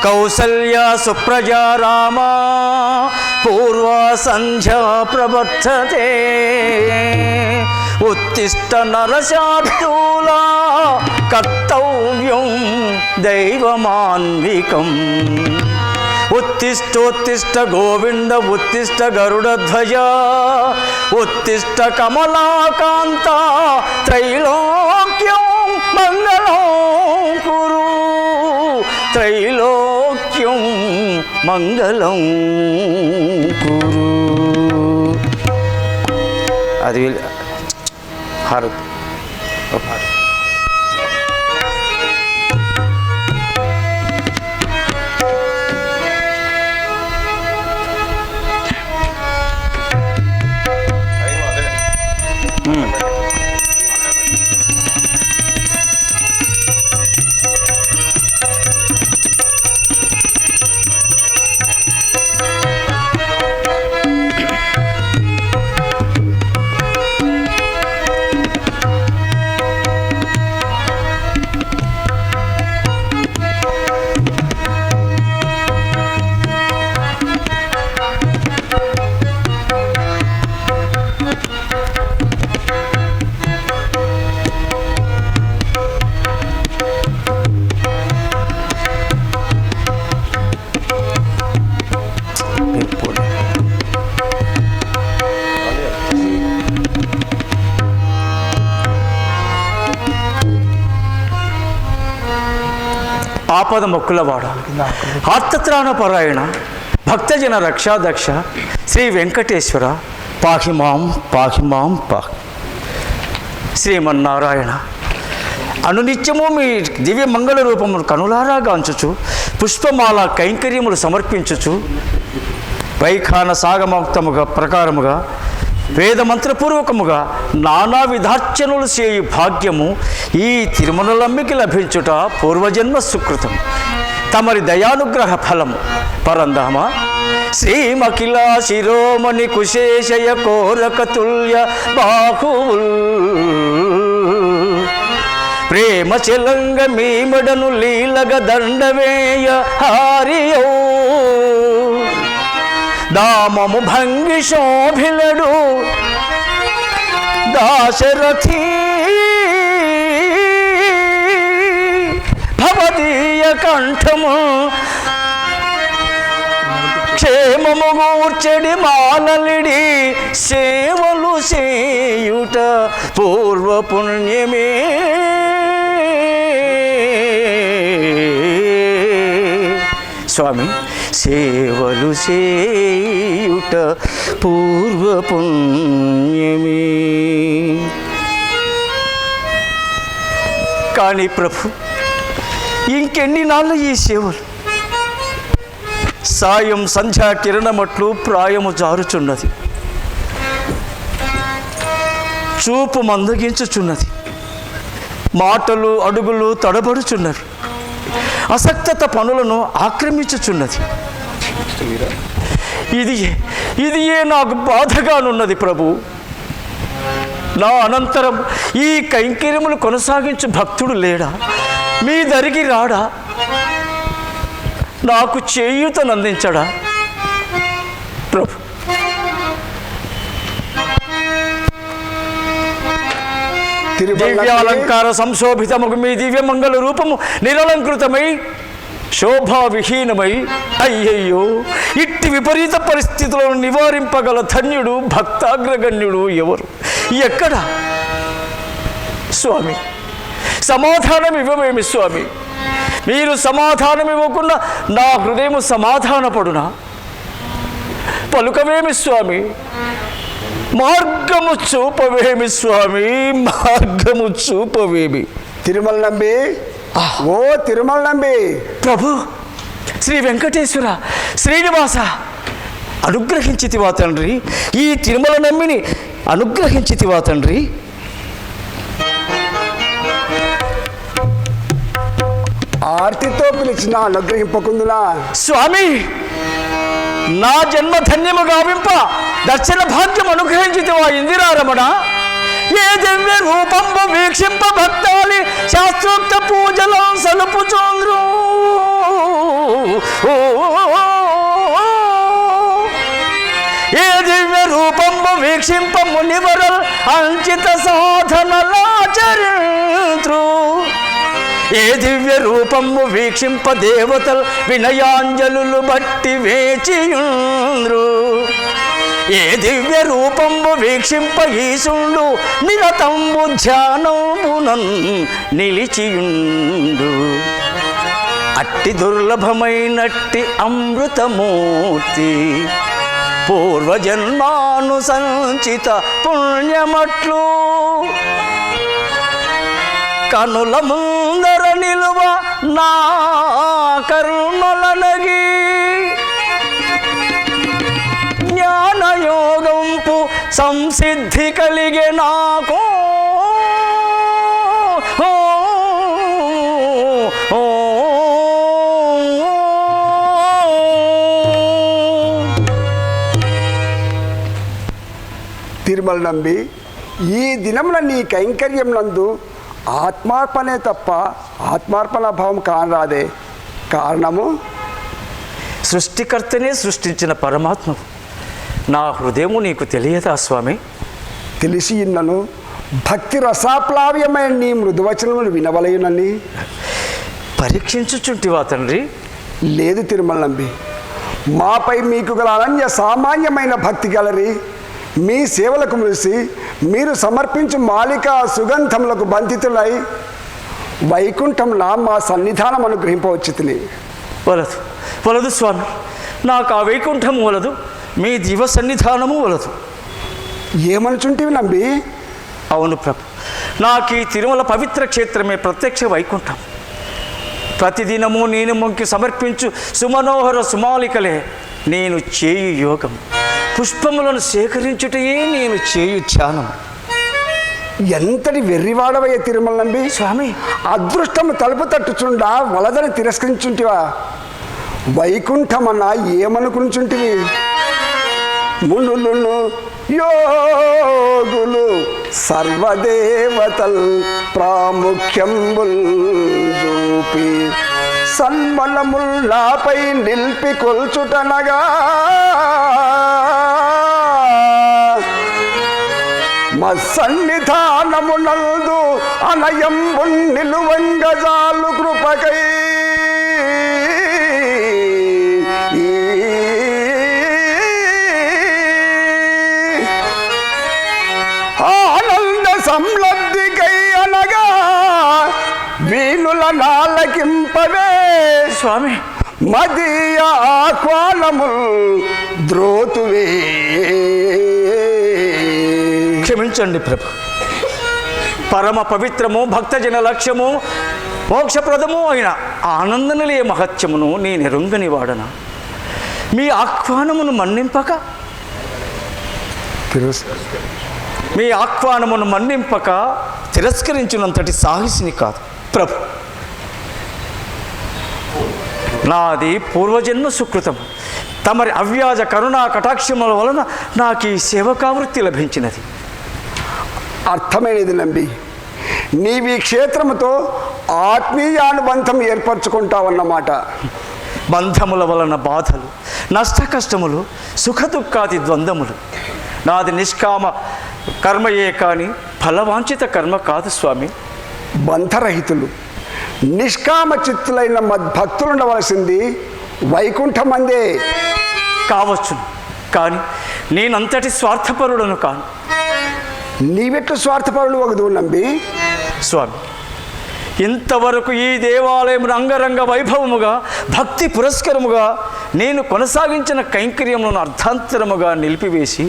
కౌసల్య సుప్రజా రామ పూర్వ సంధ్యా ప్రవర్తతే ఉత్తిష్ట నరశార్దూలా కర్తవ్యం దైవమాన్వికం ఉత్తిష్టోత్తిష్ట గోవింద ఉత్తిష్ట గరుడధ్వజ ఉత్తిష్ట కమలాకాంత త్రైలోక్యం మంగళం కురు త్రైలోక్యం మంగళం కురు. అది హారతి ఆపద మొక్కులవాడ ఆర్తత్రాణపరాయణ భక్తజన రక్షాదక్ష శ్రీ వెంకటేశ్వర పాహిమాం పాహిమాం పాహి. శ్రీమన్నారాయణ అనునిత్యము మీ దివ్య మంగళ రూపమును కనులారా గాంచుచు పుష్పమాల కైంకర్యములు సమర్పించుచు వైఖాన సాగమోక్తముగా ప్రకారముగా వేదమంత్రపూర్వకముగా నానా విధార్చనలు చేయు భాగ్యము ఈ తిరుమలమ్మికి లభించుట పూర్వజన్మ సుకృతం. తమరి దయానుగ్రహ ఫలము పరంధామ శ్రీమఖిల శిరోమణి కుశేషయ కోరకతుల్య బాహువుల్ ప్రేమ చెలంగ మీమడను లీలగ దండవేయ హారియో దామము భంగి శోభిలడు దాశరథి భవదీయ కంఠము క్షేమము గూర్చెడి మాలలిడి సేవలు చేయుట పూర్వ పుణ్యమే. స్వామి సేవలు చేయుట పూర్వ పుణ్యమే. కానీ ప్రభు ఇంకెన్ని నాళ్ళు ఈ సేవలు? సాయం సంధ్యా కిరణమట్లు ప్రాయము జారుచున్నది, చూపు మందగించుచున్నది, మాటలు అడుగులు తడబడుచున్నవి, అసక్తత పనులను ఆక్రమించుచున్నది. ఇది నాకు బాధగానున్నది ప్రభు. నా అనంతరం ఈ కైంకర్యములు కొనసాగించు భక్తుడు లేడా? మీ దరికి రాడా? నాకు చేయూతనందించడా ప్రభు? దివ్యాలంకార సంశోభితముకు మీ దివ్యమంగళ రూపము నిరలంకృతమై శోభావిహీనమై అయ్యయ్యో ఇట్టి విపరీత పరిస్థితులను నివారింపగల ధన్యుడు భక్తాగ్రగణ్యుడు ఎవరు? ఎక్కడ? స్వామి సమాధానం ఇవ్వమేమి స్వామి? మీరు సమాధానం ఇవ్వకుండా నా హృదయము సమాధానపడునా? పలుకవేమి స్వామి? మార్గము చూపవేమి స్వామి? మార్గము చూపవేమి? తిరుమల నంబి, ఓ తిరుమల నంబి. ప్రభు శ్రీ వెంకటేశ్వర శ్రీనివాస అనుగ్రహించితివా తండ్రి? ఈ తిరుమల నమ్మిని అనుగ్రహించితివా తండ్రి? ఆర్తితో పిలిచిన అనుగ్రహింపకుందులా స్వామి, నా జన్మ ధన్యము గావింప దర్శన భాగ్యం అనుగ్రహించితివా ఇందిరారమణ? ఏ దివ్య రూపంబు వీక్షింప భక్తాలి శాస్త్రోక్త పూజలో సలుపు చోంద్రు ఏ దివ్య రూపము వీక్షింప మునివరల్ అంకిత సాధనలాచరింత్రు. ఏ దివ్య రూపము వీక్షింప దేవతలు వినయాంజలు బట్టి వేచియుంద్రు. ఏ దివ్య రూపము వీక్షింప ఈశుండు నిరతంబు ధ్యానమునన్ నిలిచియుండు. అట్టి దుర్లభమైనట్టి అమృతమూర్తి పూర్వజన్మాను సంచిత పుణ్యమట్లు కనుల ముందర నిలువ నా కరుణలనగి జ్ఞానయోగంపు సంసిద్ధి కలిగే నాకు. తిరుమల నంబి, ఈ దినమున నీ కైంకర్యం నందు ఆత్మార్పణే తప్ప ఆత్మార్పణ భావం కానరాదే. కారణము సృష్టికర్తనే సృష్టించిన పరమాత్మ నా హృదయము నీకు తెలియదా స్వామి? తెలిసి ఇన్నను భక్తి రసాప్లావ్యమైన నీ మృదువచనములు వినవలయునని పరీక్షించుచుంటివా తండ్రి? లేదు తిరుమల నంబి, మాపై మీకు గల అనన్య సామాన్యమైన భక్తి గలరి మీ సేవలకు ములిసి మీరు సమర్పించు మాలిక సుగంధములకు బంధితులై వైకుంఠంలా మా సన్నిధానం అనుగ్రహింపవచ్చు తిని. వలదు వలదు స్వామి, నాకు ఆ వైకుంఠము వలదు, మీ దివ సన్నిధానము వలదు. ఏమనుచుంటివి నంబి? అవును ప్రభు, నాకు ఈ తిరుమల పవిత్ర క్షేత్రమే ప్రత్యక్ష వైకుంఠం. ప్రతిదినము నేను మొక్కి సమర్పించు సుమనోహర సుమాలికలే నేను చేయు యోగం. పుష్పములను సేకరించుటయే నేను చేయు ధ్యానం. ఎంతటి వెర్రివాడవయ్య తిరుమల నంబి స్వామి! అదృష్టము తలుపు తట్టుచుండా వలదని తిరస్కరించుంటివా? వైకుంఠమన్నా ఏమనుకుంటుంటివి? మునులను యోగులు సర్వదేవతల్ ప్రాముఖ్యంబుల్ చూపి సన్మలముల్లాపై నిల్పి కొల్చుటనగా మసన్నిధానమునందు అనయంబు నిలువంగజాలు కృపకై. ఆనంద సంలబ్ధికై అనగా వీణుల నాలకింపవే స్వామి! మదీయ ఆహ్వానముల్ ద్రోతువే. క్షమించండి ప్రభు. పరమ పవిత్రము భక్తజన లక్ష్యము మోక్షప్రదము అయిన ఆనందనిలయ మహత్యమును నేను ఎరుంగని వాడనా? మీ ఆహ్వానమును మన్నింపక తిరస్కరించినంతటి సాహసిని కాదు ప్రభు. నాది పూర్వజన్మ సుకృతము. తమరి అవ్యాజ కరుణా కటాక్షముల వలన నాకు ఈ సేవకావృత్తి లభించినది. అర్థమైనది నంబి, నీవి క్షేత్రముతో ఆత్మీయానుబంధం ఏర్పరచుకుంటావన్నమాట. బంధముల వలన బాధలు, నష్ట కష్టములు, సుఖదుఖాది ద్వంద్వములు. నాది నిష్కామ కర్మయే కానీ ఫలవాంఛిత కర్మ కాదు స్వామి. బంధరహితులు నిష్కామ చిత్తులైన మద్భక్తులు ఉండవలసింది వైకుంఠమందే. కావచ్చును, కానీ నేనంతటి స్వార్థపరుడను కాను. నీవెట్లు స్వార్థపరుడు ఒకదు నంబి? స్వామి, ఇంతవరకు ఈ దేవాలయం రంగరంగ వైభవముగా భక్తి పురస్కరముగా నేను కొనసాగించిన కైంకర్యములను అర్ధాంతరముగా నిలిపివేసి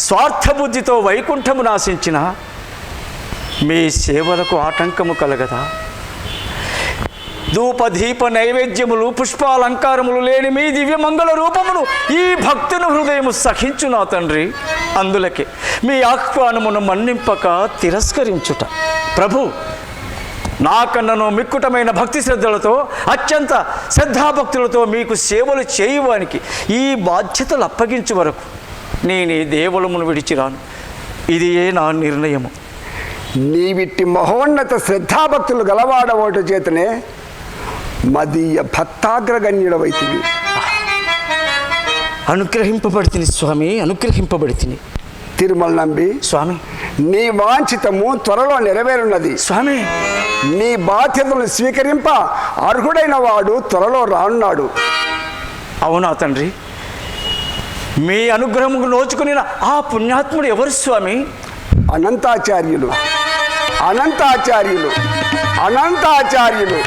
స్వార్థబుద్ధితో వైకుంఠము నాశించిన మీ సేవలకు ఆటంకము కలగదా? ధూపదీప నైవేద్యములు పుష్పాలంకారములు లేని మీ దివ్యమంగళ రూపమును ఈ భక్తుని హృదయము సహించునా తండ్రి. అందులకే మీ ఆహ్వానమును మన్నింపక తిరస్కరించుట. ప్రభు, నాకన్నను మిక్కుటమైన భక్తి శ్రద్ధలతో అత్యంత శ్రద్ధాభక్తులతో మీకు సేవలు చేయువానికి ఈ బాధ్యతలు అప్పగించు వరకు నేను ఈ దేవులమును విడిచిరాను. ఇదియే నా నిర్ణయము. నీవిట్టి మహోన్నత శ్రద్ధాభక్తులు గలవాడవోట చేతనే మదీయ భక్తాగ్రగణ్యుడవైతివి. అనుగ్రహింపబడితిని స్వామి, అనుగ్రహింపబడితిని. తిరుమల నంబి స్వామి, నీ వాంఛితము త్వరలో నెరవేరున్నది. స్వామి, నీ బాధ్యతలు స్వీకరింప అర్హుడైన వాడు త్వరలో రానున్నాడు. అవునా తండ్రి? మీ అనుగ్రహముకు నోచుకుని ఆ పుణ్యాత్ముడు ఎవరు స్వామి? అనంతాచార్యులు, అనంతాచార్యులు, అనంతాచార్యులు.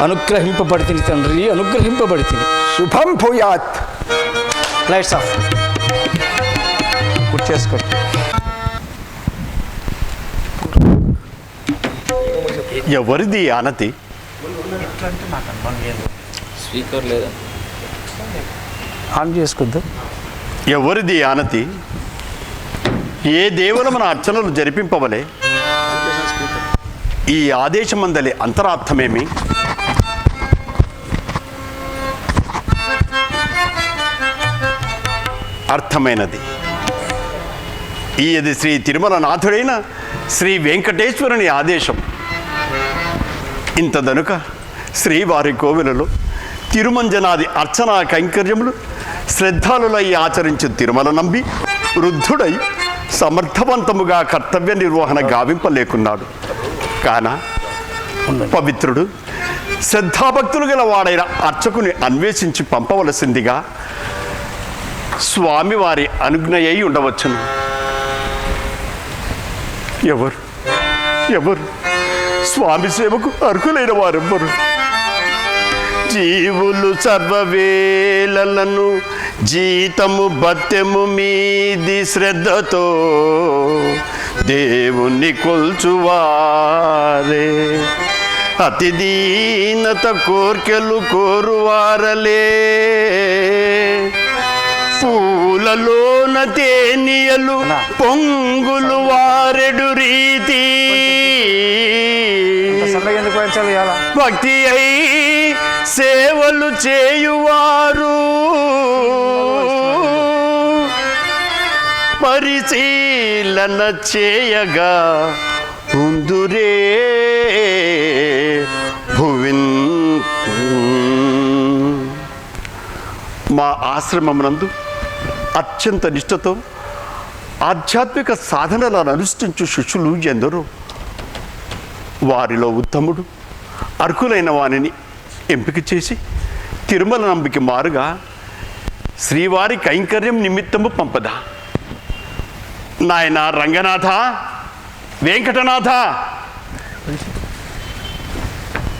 అనుగ్రహింపబడితిని తండ్రి, అనుగ్రహింపబడితిని. శుభం భూయాత్. Lights off. గుర్తు చేసుకోండి. ఎవరిది ఆనతి? స్పీకర్ లేదా? ఆన్ చేసుకోద్దు. ఎవరిది ఆనతి? ఏ దేవుల మన అర్చనలు జరిపింపవలే? ఈ ఆదేశమందలి అంతరార్థమేమి? అర్థమైనది. ఇది శ్రీ తిరుమల నాథుడైన శ్రీ వెంకటేశ్వరుని ఆదేశం. ఇంతదనుక శ్రీవారి కోవిలలో తిరుమంజనాది అర్చనా కైంకర్యములు శ్రద్ధాలులై ఆచరించు తిరుమల నంబి వృద్ధుడై సమర్థవంతముగా కర్తవ్య నిర్వహణ గావింపలేకున్నాడు. కాన పవిత్రుడు శ్రద్ధాభక్తులు గల వాడైన అర్చకుని అన్వేషించి పంపవలసిందిగా స్వామివారి అనుజ్ఞయై ఉండవచ్చును. ఎవరు ఎవరు స్వామి సేవకు అర్హులైన వారెవ్వరు? జీవులు సర్వవేళలను జీతము భత్యము మీది శ్రద్ధతో దేవుణ్ణి కొల్చువారే, అతి దీనత కోర్కెలు కోరువారలే, పూలలోన తేనియలు పొంగులు వారెడు రీతి భక్తి అయి సేవలు చేయువారు పరిశీలన చేయగా ఉందురే భువిన్. మా ఆశ్రమమునందు అత్యంత నిష్ఠతో ఆధ్యాత్మిక సాధనలను అనుష్ఠించు శిష్యులు ఎందరో. వారిలో ఉత్తముడు అర్హులైన వానిని ఎంపిక చేసి తిరుమల నంబికి మారుగా శ్రీవారి కైంకర్యం నిమిత్తము పంపదా. నాయన రంగనాథ, వెంకటనాథ,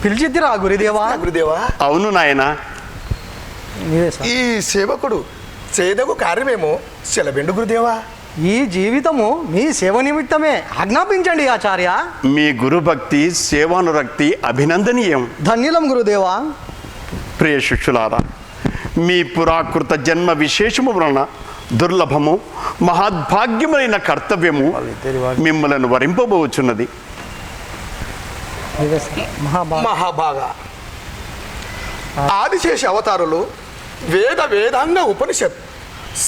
పిలిచిద్దిరా గురుదేవా? గురుదేవా, అవును నాయన. ఈ సేవకుడు చేదకు కార్యమేమో సెలబెండు గురుదేవా. ఈ జీవితము మీ సేవ నిమిత్తమే, ఆజ్ఞాపించండి ఆచార్య. మీ గురుభక్తి సేవానురక్తి అభినందనీయం. ధన్యులం గురుదేవా. ప్రియ శిష్యులారా, మీ పురాకృత జన్మ విశేషము వలన దుర్లభము మహాద్భాగ్యమైన కర్తవ్యము మిమ్మలను వరింపబోచున్నది. మహాభాగా ఆదిశేష అవతారులు వేదాంగ ఉపనిషత్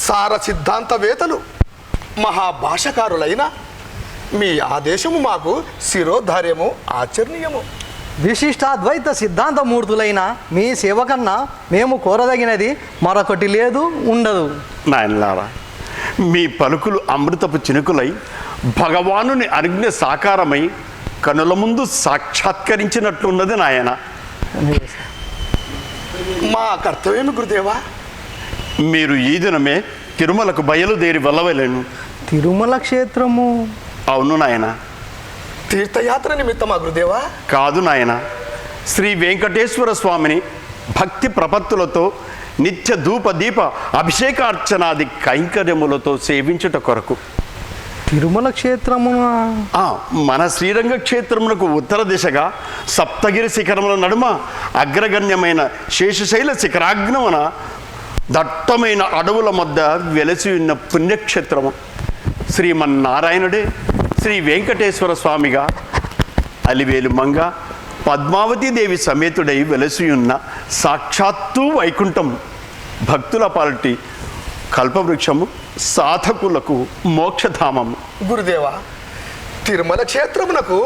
సార సిద్ధాంతవేత్తలు మహాభాషకారులైన మీ ఆదేశము మాకు శిరోధార్యము, ఆచరణీయము. విశిష్టాద్వైత సిద్ధాంతమూర్తులైన మీ సేవ కన్నా మేము కోరదగినది మరొకటి లేదు, ఉండదు. నాయనలారా, మీ పలుకులు అమృతపు చినుకులై భగవానుని అనుజ్ఞ సాకారమై కనుల ముందు సాక్షాత్కరించినట్లున్నది నాయన. మా కర్తవ్యము గురుదేవా. మీరు ఈ దినమే తిరుమలకు బయలుదేరి వెళ్ళవలేను. తిరుమల క్షేత్రము? అవును నాయన. తీర్థయాత్ర నిమిత్తమా గురుదేవా? కాదు నాయన, శ్రీ వెంకటేశ్వర స్వామిని భక్తి ప్రపత్తులతో నిత్య ధూప దీప అభిషేకార్చనాది కైంకర్యములతో సేవించుట కొరకు. తిరుమల క్షేత్రము మన శ్రీరంగ క్షేత్రమునకు ఉత్తర దిశగా సప్తగిరి శిఖరముల నడుమ అగ్రగణ్యమైన శేషశైల శిఖరాగ్నమున దట్టమైన అడవుల మధ్య వెలసి ఉన్న పుణ్యక్షేత్రము శ్రీమన్నారాయణుడే శ్రీ వెంకటేశ్వర స్వామిగా అలివేలు మంగ పద్మావతీదేవి సమేతుడై వెలసి ఉన్న సాక్షాత్తు వైకుంఠం, భక్తుల పాలిటి కల్పవృక్షము, సాధకులకు మోక్షధామము. గురుదేవా, తిరుమల క్షేత్రమునకు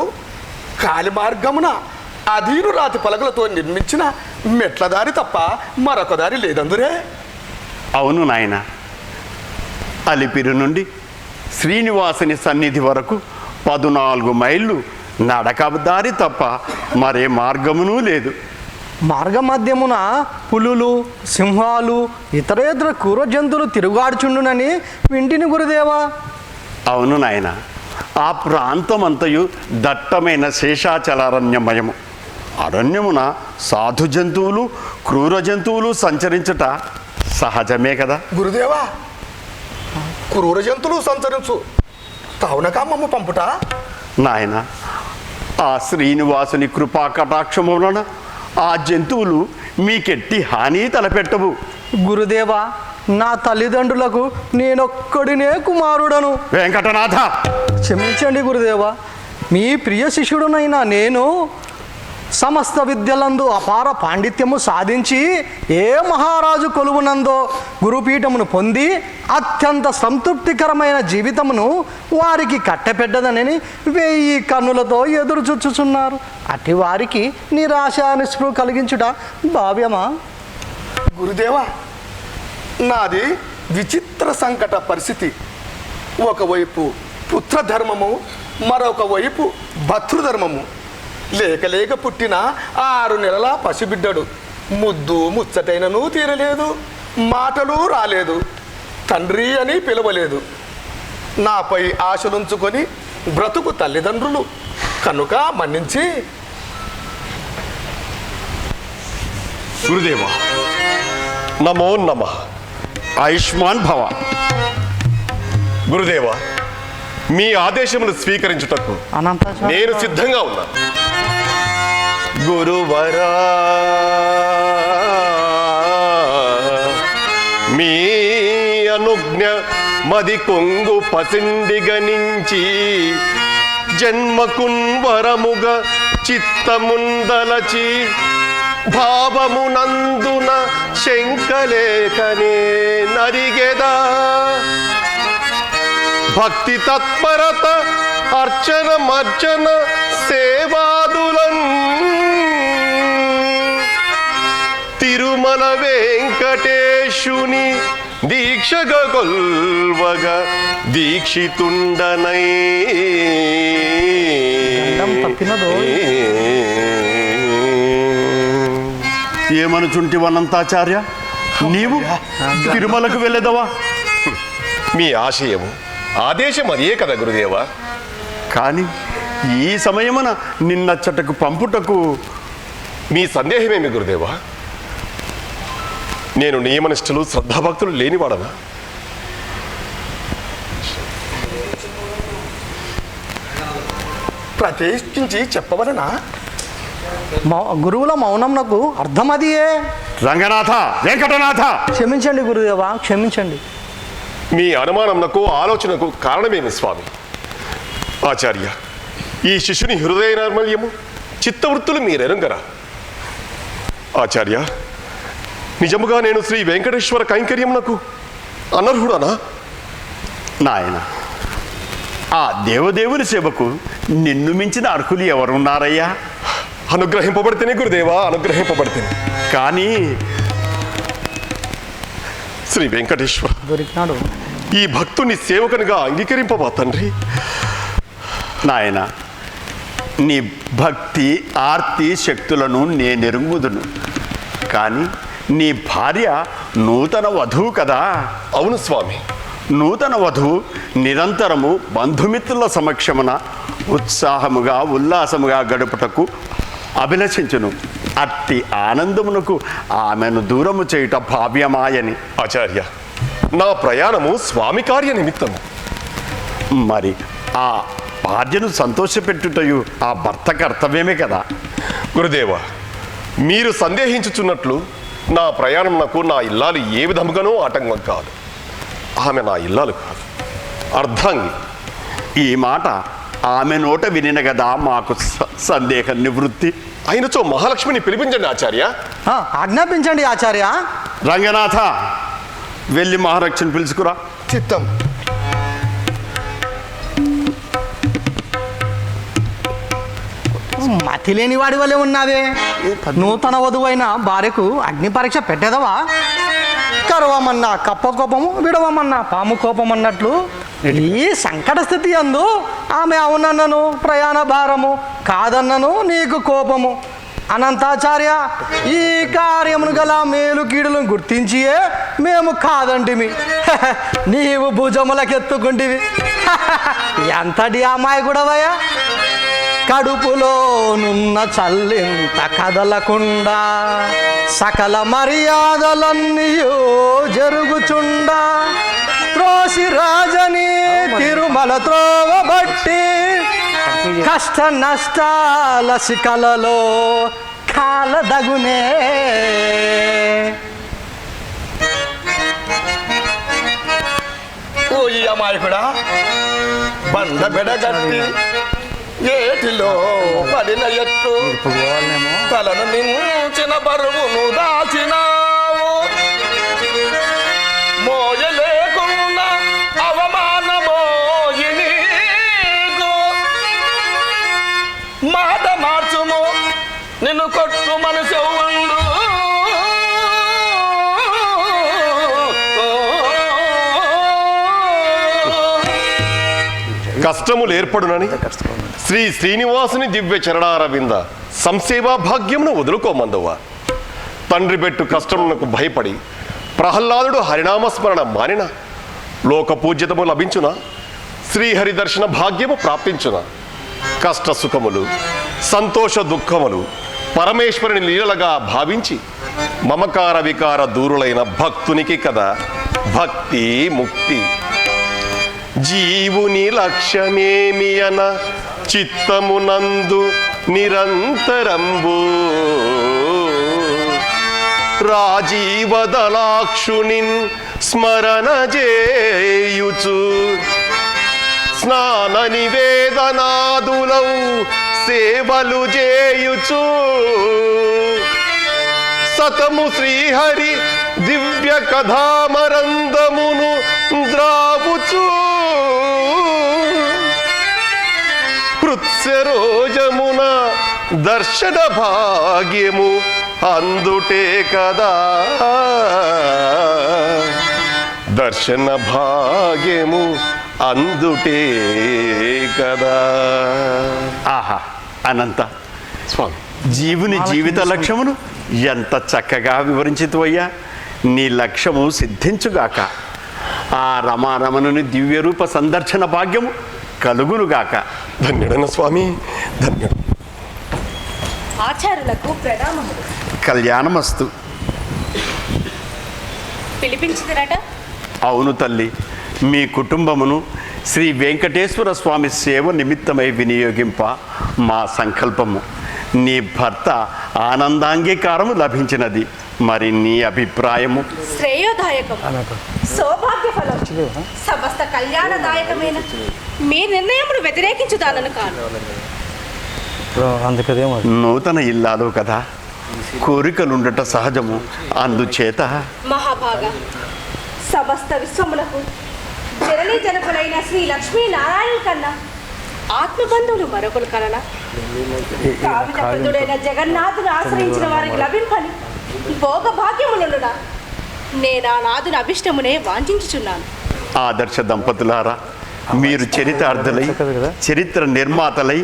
కాలి మార్గమున అధీను రాతి పలకలతో నిర్మించిన మెట్ల దారి తప్ప మరొక దారి లేదందురే. అవును నాయన, అలిపిరి నుండి శ్రీనివాసుని సన్నిధి వరకు 14 మైళ్ళు నడక దారి తప్ప మరే మార్గమునూ లేదు. మార్గ మధ్యమున పులులు, సింహాలు, ఇతర క్రూర జంతువులు తిరుగాడుచుండునని వింటిని గురుదేవా. అవును నాయన, ఆ ప్రాంతమంతయు దట్టమైన శేషాచలారణ్యమయము. అరణ్యమున సాధు జంతువులు, క్రూర జంతువులు సంచరించుట సహజమే కదా. గురుదేవా, క్రూర జంతువులు సంచరించు తావునకా మమ్మ పంపుట. నాయన, ఆ శ్రీనివాసుని కృపా కటాక్షము వలన ఆ జంతువులు మీకెట్టి హాని తలపెట్టవు. గురుదేవా, నా తల్లిదండ్రులకు నేనొక్కడినే కుమారుడను. వెంకటనాథ, క్షమించండి గురుదేవా. మీ ప్రియ శిష్యుడునైనా నేను సమస్త విద్యలందు అపార పాండిత్యము సాధించి ఏ మహారాజు కొలువునందో గురుపీఠమును పొంది అత్యంత సంతృప్తికరమైన జీవితమును వారికి కట్టపెట్టదనని 1000 కన్నులతో ఎదురు చూచుచున్నారు. అట్టి వారికి నిరాశ నిస్పృహ కలిగించుట భావ్యమా? గురుదేవా, నాది విచిత్ర సంకట పరిస్థితి. ఒకవైపు పుత్రధర్మము, మరొక వైపు భర్తృధర్మము. లేక పుట్టిన 6 నెలల పసిబిడ్డడు. ముద్దు ముచ్చటైనను తీరలేదు, మాటలు రాలేదు, తండ్రి అని పిలవలేదు. నాపై ఆశలుంచుకొని బ్రతుకు తల్లిదండ్రులు కనుక మన్నించి. గురుదేవా, నమో నమః. ఆయుష్మాన్ భవ. గురుదేవా, మీ ఆదేశమును స్వీకరించుటకు నేను సిద్ధంగా ఉన్నా. గురువరా, మీ అనుజ్ఞ మది కొంగు పసిండిగనించి జన్మకున్ వరముగ చిత్తముందలచి భావమునందున శంకలేఖనే నరిగెదా. భక్తి తత్పరత అర్చన మర్చన సేవాదులన్ తిరుమల వెంకటేశుని దీక్షగా కొల్వగ దీక్షితుండనై. ఏమనుచుంటివనంతాచార్య, నీవు తిరుమలకు వెళ్ళేదవా? మీ ఆశయము ఆదేశం అదే కదా గురుదేవా. కానీ ఈ సమయమున నిన్నచ్చటకు పంపుటకు మీ సందేహమేమి గురుదేవా? నేను నియమనిష్టలు శ్రద్ధాభక్తులు లేనివాడనా? ప్రతిష్ఠించి చెప్పవలనా? గురువుల మౌనంనకు అర్థం అదియే. రంగనాథ, వెంకటనాథ, క్షమించండి గురుదేవా, క్షమించండి. మీ అనుమానంకు ఆలోచనకు కారణమేమి స్వామి? ఆచార్య, ఈ శిష్యుని హృదయ నైర్మల్యము, చిత్తవృత్తులు మీరెరుంగరా? ఆచార్య, నిజముగా నేను శ్రీ వెంకటేశ్వర కైంకర్యమునకు అనర్హుడనా? నాయన, ఆ దేవదేవుని సేవకు నిన్ను మించిన అర్హులు ఎవరున్నారయ్యా? అనుగ్రహింపబడితేనే గురుదేవా, అనుగ్రహింపబడితేనే. కానీ శ్రీ వెంకటేశ్వర, దొరికినాడు. ఈ భక్తుని సేవకునిగా అంగీకరింపవా తండ్రి? నాయన, నీ భక్తి ఆర్తి శక్తులను నేనెరుగుదును. కానీ నీ భార్య నూతన వధువు కదా. అవును స్వామి. నూతన వధువు నిరంతరము బంధుమిత్రుల సమక్షమున ఉత్సాహముగా ఉల్లాసముగా గడుపుటకు అభిలషించును. అట్టి ఆనందమునకు ఆమెను దూరము చేయుట భావ్యమాయని. ఆచార్య, నా ప్రయాణము స్వామి కార్య నిమిత్తము. మరి ఆ భార్యను సంతోషపెట్టుటయు ఆ భర్త కర్తవ్యమే కదా. గురుదేవ, మీరు సందేహించుచున్నట్లు నా ప్రయాణం నాకు నా ఇల్లాలు ఏ విధముగానూ ఆటంకం కాదు. ఆమె నా ఇల్లాలు కాదు, అర్ధాంగి. ఈ మాట ఆమె నోట వినిన కదా మాకు సందేహ నివృత్తి. అయినచో మహాలక్ష్మిని పిలిపించండి ఆచార్య. ఆజ్ఞాపించండి ఆచార్య. రంగనాథ, వెళ్ళి మహాలక్ష్మిని పిలుచుకురా. చిత్తం. మతి లేని వాడి వల్లే ఉన్నావే. నూతన వధువైన భార్యకు అగ్ని పరీక్ష పెట్టేదవా? కరవమన్నా కప్ప కోపము, విడవమన్నా పాము కోపం అన్నట్లు ఈ సంకట స్థితి అందు ఆమె అవునన్నను ప్రయాణ భారము, కాదన్నను నీకు కోపము. అనంతాచార్య, ఈ కార్యమును గల మేలు కీడులను గుర్తించియే మేము కాదంటిమి. నీవు భుజములకెత్తుకుంటివి. ఎంతటి అమాయకుడవయ్యా! కడుపులో నున్న చల్లింత కదలకుండా సకల మర్యాదలన్నీయో జరుగుచుండా త్రోసి రాజని తిరుమల త్రోవబట్టి కష్ట నష్టాల శిఖలలో కాలదగునే. ఓ ఈ అమాయకుడా, బండ బెడగట్టి ఏటిలో పడిన ఎట్టు తలను మించిన బరువును దాచినావు. మోయలేకున్న అవమానమోయి నీకు. మాట మార్చుము, నిన్ను కొట్టు మనసు ఉండు. కష్టములు ఏర్పడునని శ్రీ శ్రీనివాసుని దివ్య చరణారవింద సంసేవా భాగ్యమును వదులుకోమందువా. తండ్రి పెట్టు కష్టమునకు భయపడి ప్రహ్లాదుడు హరినామస్మరణ మానిన లోక పూజ్యతము లభించున, శ్రీహరి దర్శన భాగ్యము ప్రాప్తించున. కష్ట సుఖములు, సంతోష దుఃఖములు పరమేశ్వరుని లీలలుగా భావించి మమకార వికార దూరులైన భక్తునికి కదా భక్తి ముక్తి. జీవుని లక్ష్యమేమి అన చిత్తమునందు నిరంతరంబు రాజీవదలాక్షునిన్ స్మరణ చేయుచు స్నాన నివేదనాదులౌ సేవలు చేయుచు సతము శ్రీహరి దివ్య కథామరందమును ద్రావుచు హృత్సరోజమున దర్శన భాగ్యము అందుటే కదా. దర్శన భాగ్యము అందుటే కదా. ఆహా అనంత స్వామి, జీవుని జీవిత లక్ష్యమును ఎంత చక్కగా వివరించితువయ్యా. నీ లక్ష్యము సిద్ధించుగాక. ఆ రమారమణుని దివ్యరూప సందర్శన భాగ్యము కలుగునుగాక. ధన్యుడైన స్వామి, ధన్యుడు. ఆచారులకు ప్రణామములు. కళ్యాణమస్తు. పిలిపించిదరట? అవును తల్లి, మీ కుటుంబమును శ్రీ వెంకటేశ్వర స్వామి సేవ నిమిత్తమై వినియోగింప మా సంకల్పము. నీ భర్త ఆనందాంగీకారము లభించినది. మరి నీ అభిప్రాయము? శ్రేయోదాయకం, సౌభాగ్య ఫలం, సమస్త కళ్యాణదాయకమైన మీ నిర్ణయమును వ్యతిరేకించుదానను కాను. నూతన ఇల్లాలు కదా, కోరికలుండట సహజము. అందుచేత మహాభాగ సమస్త విశ్వములకు జననీ జనకులైన శ్రీ లక్ష్మీనారాయణ కన్నా ఆత్మబంధువులు మరొకరు కలనా? కావితపతుడైన జగన్నాథును ఆశ్రయించిన వారికి లభింపని భోగ భాగ్యములుండునా? నేను ఆ నాథుని అభిష్టమునే వాంఛించుచున్నాను. ఆదర్శ దంపతులారా, మీరు చరితార్థులై చరిత్ర నిర్మాతలై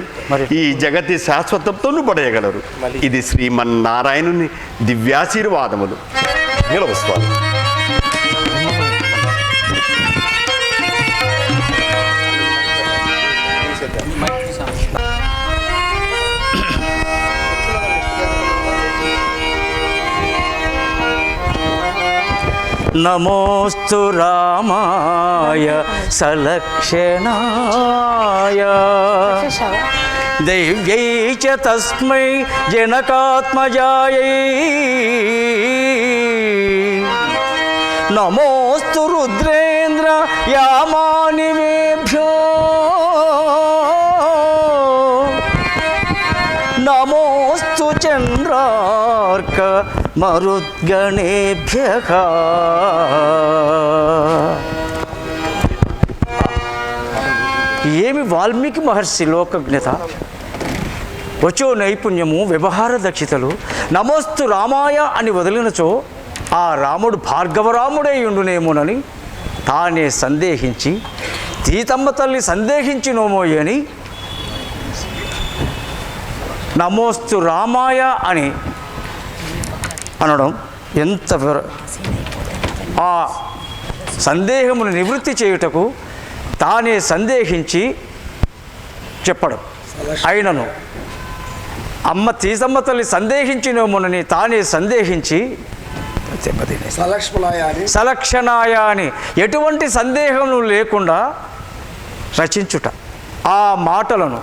ఈ జగతి శాశ్వతంతోను పడేయగలరు. ఇది శ్రీమన్నారాయణుని దివ్యాశీర్వాదములు. నిలవు స్వామి. నమోస్తు రామాయ సలక్షణాయ దైవ్యై చ తస్మై జనకాత్మజాయై నమోస్తు రుద్రేంద్ర యామానివేభ్యో నమోస్తు చంద్రార్క మరుద్గణేభ్యః. ఏమి వాల్మీకి మహర్షి లోకజ్ఞత! వచో నైపుణ్యము వ్యవహార దక్షతలు నమోస్తు రామాయ అని వదిలినచో ఆ రాముడు భార్గవరాముడై ఉండునేమోనని తానే సందేహించి సీతమ్మ తల్లి సందేహించినోమోయని నమోస్తు రామాయ అని అనడం ఎంత ఆ సందేహమును నివృత్తి చేయుటకు తానే సందేహించి చెప్పడం. అయినను అమ్మ సీతమ్మ తల్లి సందేహించినోమోనని తానే సందేహించి సలక్షణాయ అని ఎటువంటి సందేహం లేకుండా రచించుట. ఆ మాటలను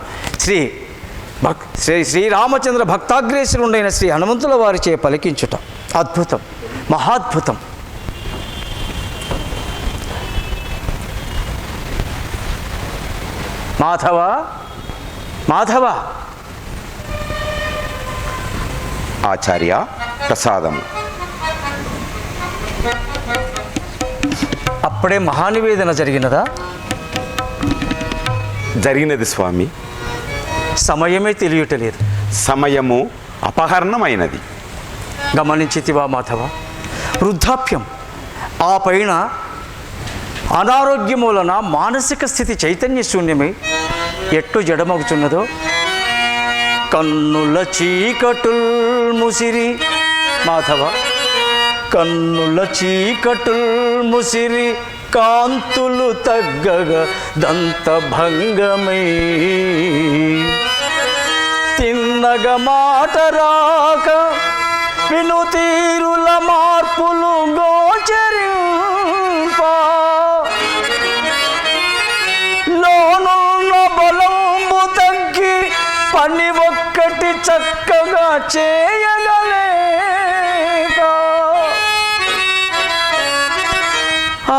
శ్రీరామచంద్ర భక్తాగ్రేసురుడైన శ్రీ హనుమంతుల వారిచే పలికించుట అద్భుతం, మహాద్భుతం. మాధవ మాధవ ఆచార్య ప్రసాదము. అప్పుడే మహానివేదన జరిగినదా? జరిగినది స్వామి. సమయమే తెలియటలేదు. సమయము అపహరణమైనది. గమనించితివా మాధవ? వృద్ధాప్యం, ఆ పైన అనారోగ్యం వలన మానసిక స్థితి చైతన్య శూన్యమై ఎట్లు జడమగుచున్నదో. కన్నుల చీకటుల్ ముసిరి మాధవ, కన్నుల చీకటుల్ ముసిరి కాంతులు తగ్గగా దంత భంగమై తిన్నగ మాట రాక వినుతీరుల మార్పులు గోచరింప లోనున్న బలంబు తగ్గి పని ఒక్కటి చక్కగా చేయగలేక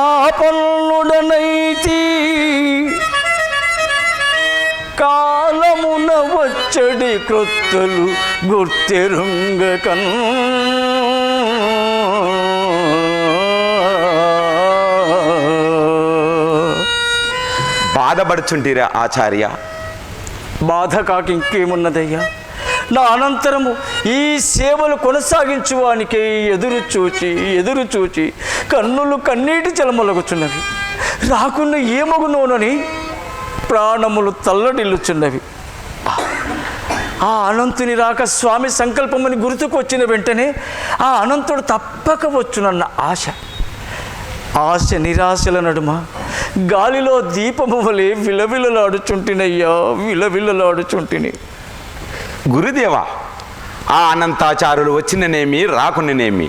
ఆపన్నుడనైతి కాలమున వచ్చడి క్రొత్తలు గుర్తెరుంగకన్ బాధపడుచుంటిరా ఆచార్య? బాధ కాక ఇంకేమున్నదయ్యా? నా అనంతరము ఈ సేవలు కొనసాగించువానికే ఎదురు చూచి కన్నులు కన్నీటి జలములగుచున్నవి. రాకున్న ఏమగునోనని ప్రాణములు తల్లడిల్లుచున్నవి. ఆ అనంతుని రాక స్వామి సంకల్పమని గుర్తుకొచ్చిన వెంటనే ఆ అనంతుడు తప్పక వచ్చునన్న ఆశ నిరాశల నడుమ గాలిలో దీపము వలె విలవిలలాడుచుంటినయ్యా, విలవిలలాడుచుంటిని. గురుదేవ, ఆ అనంతాచారులు వచ్చిననేమి రాకుననేమి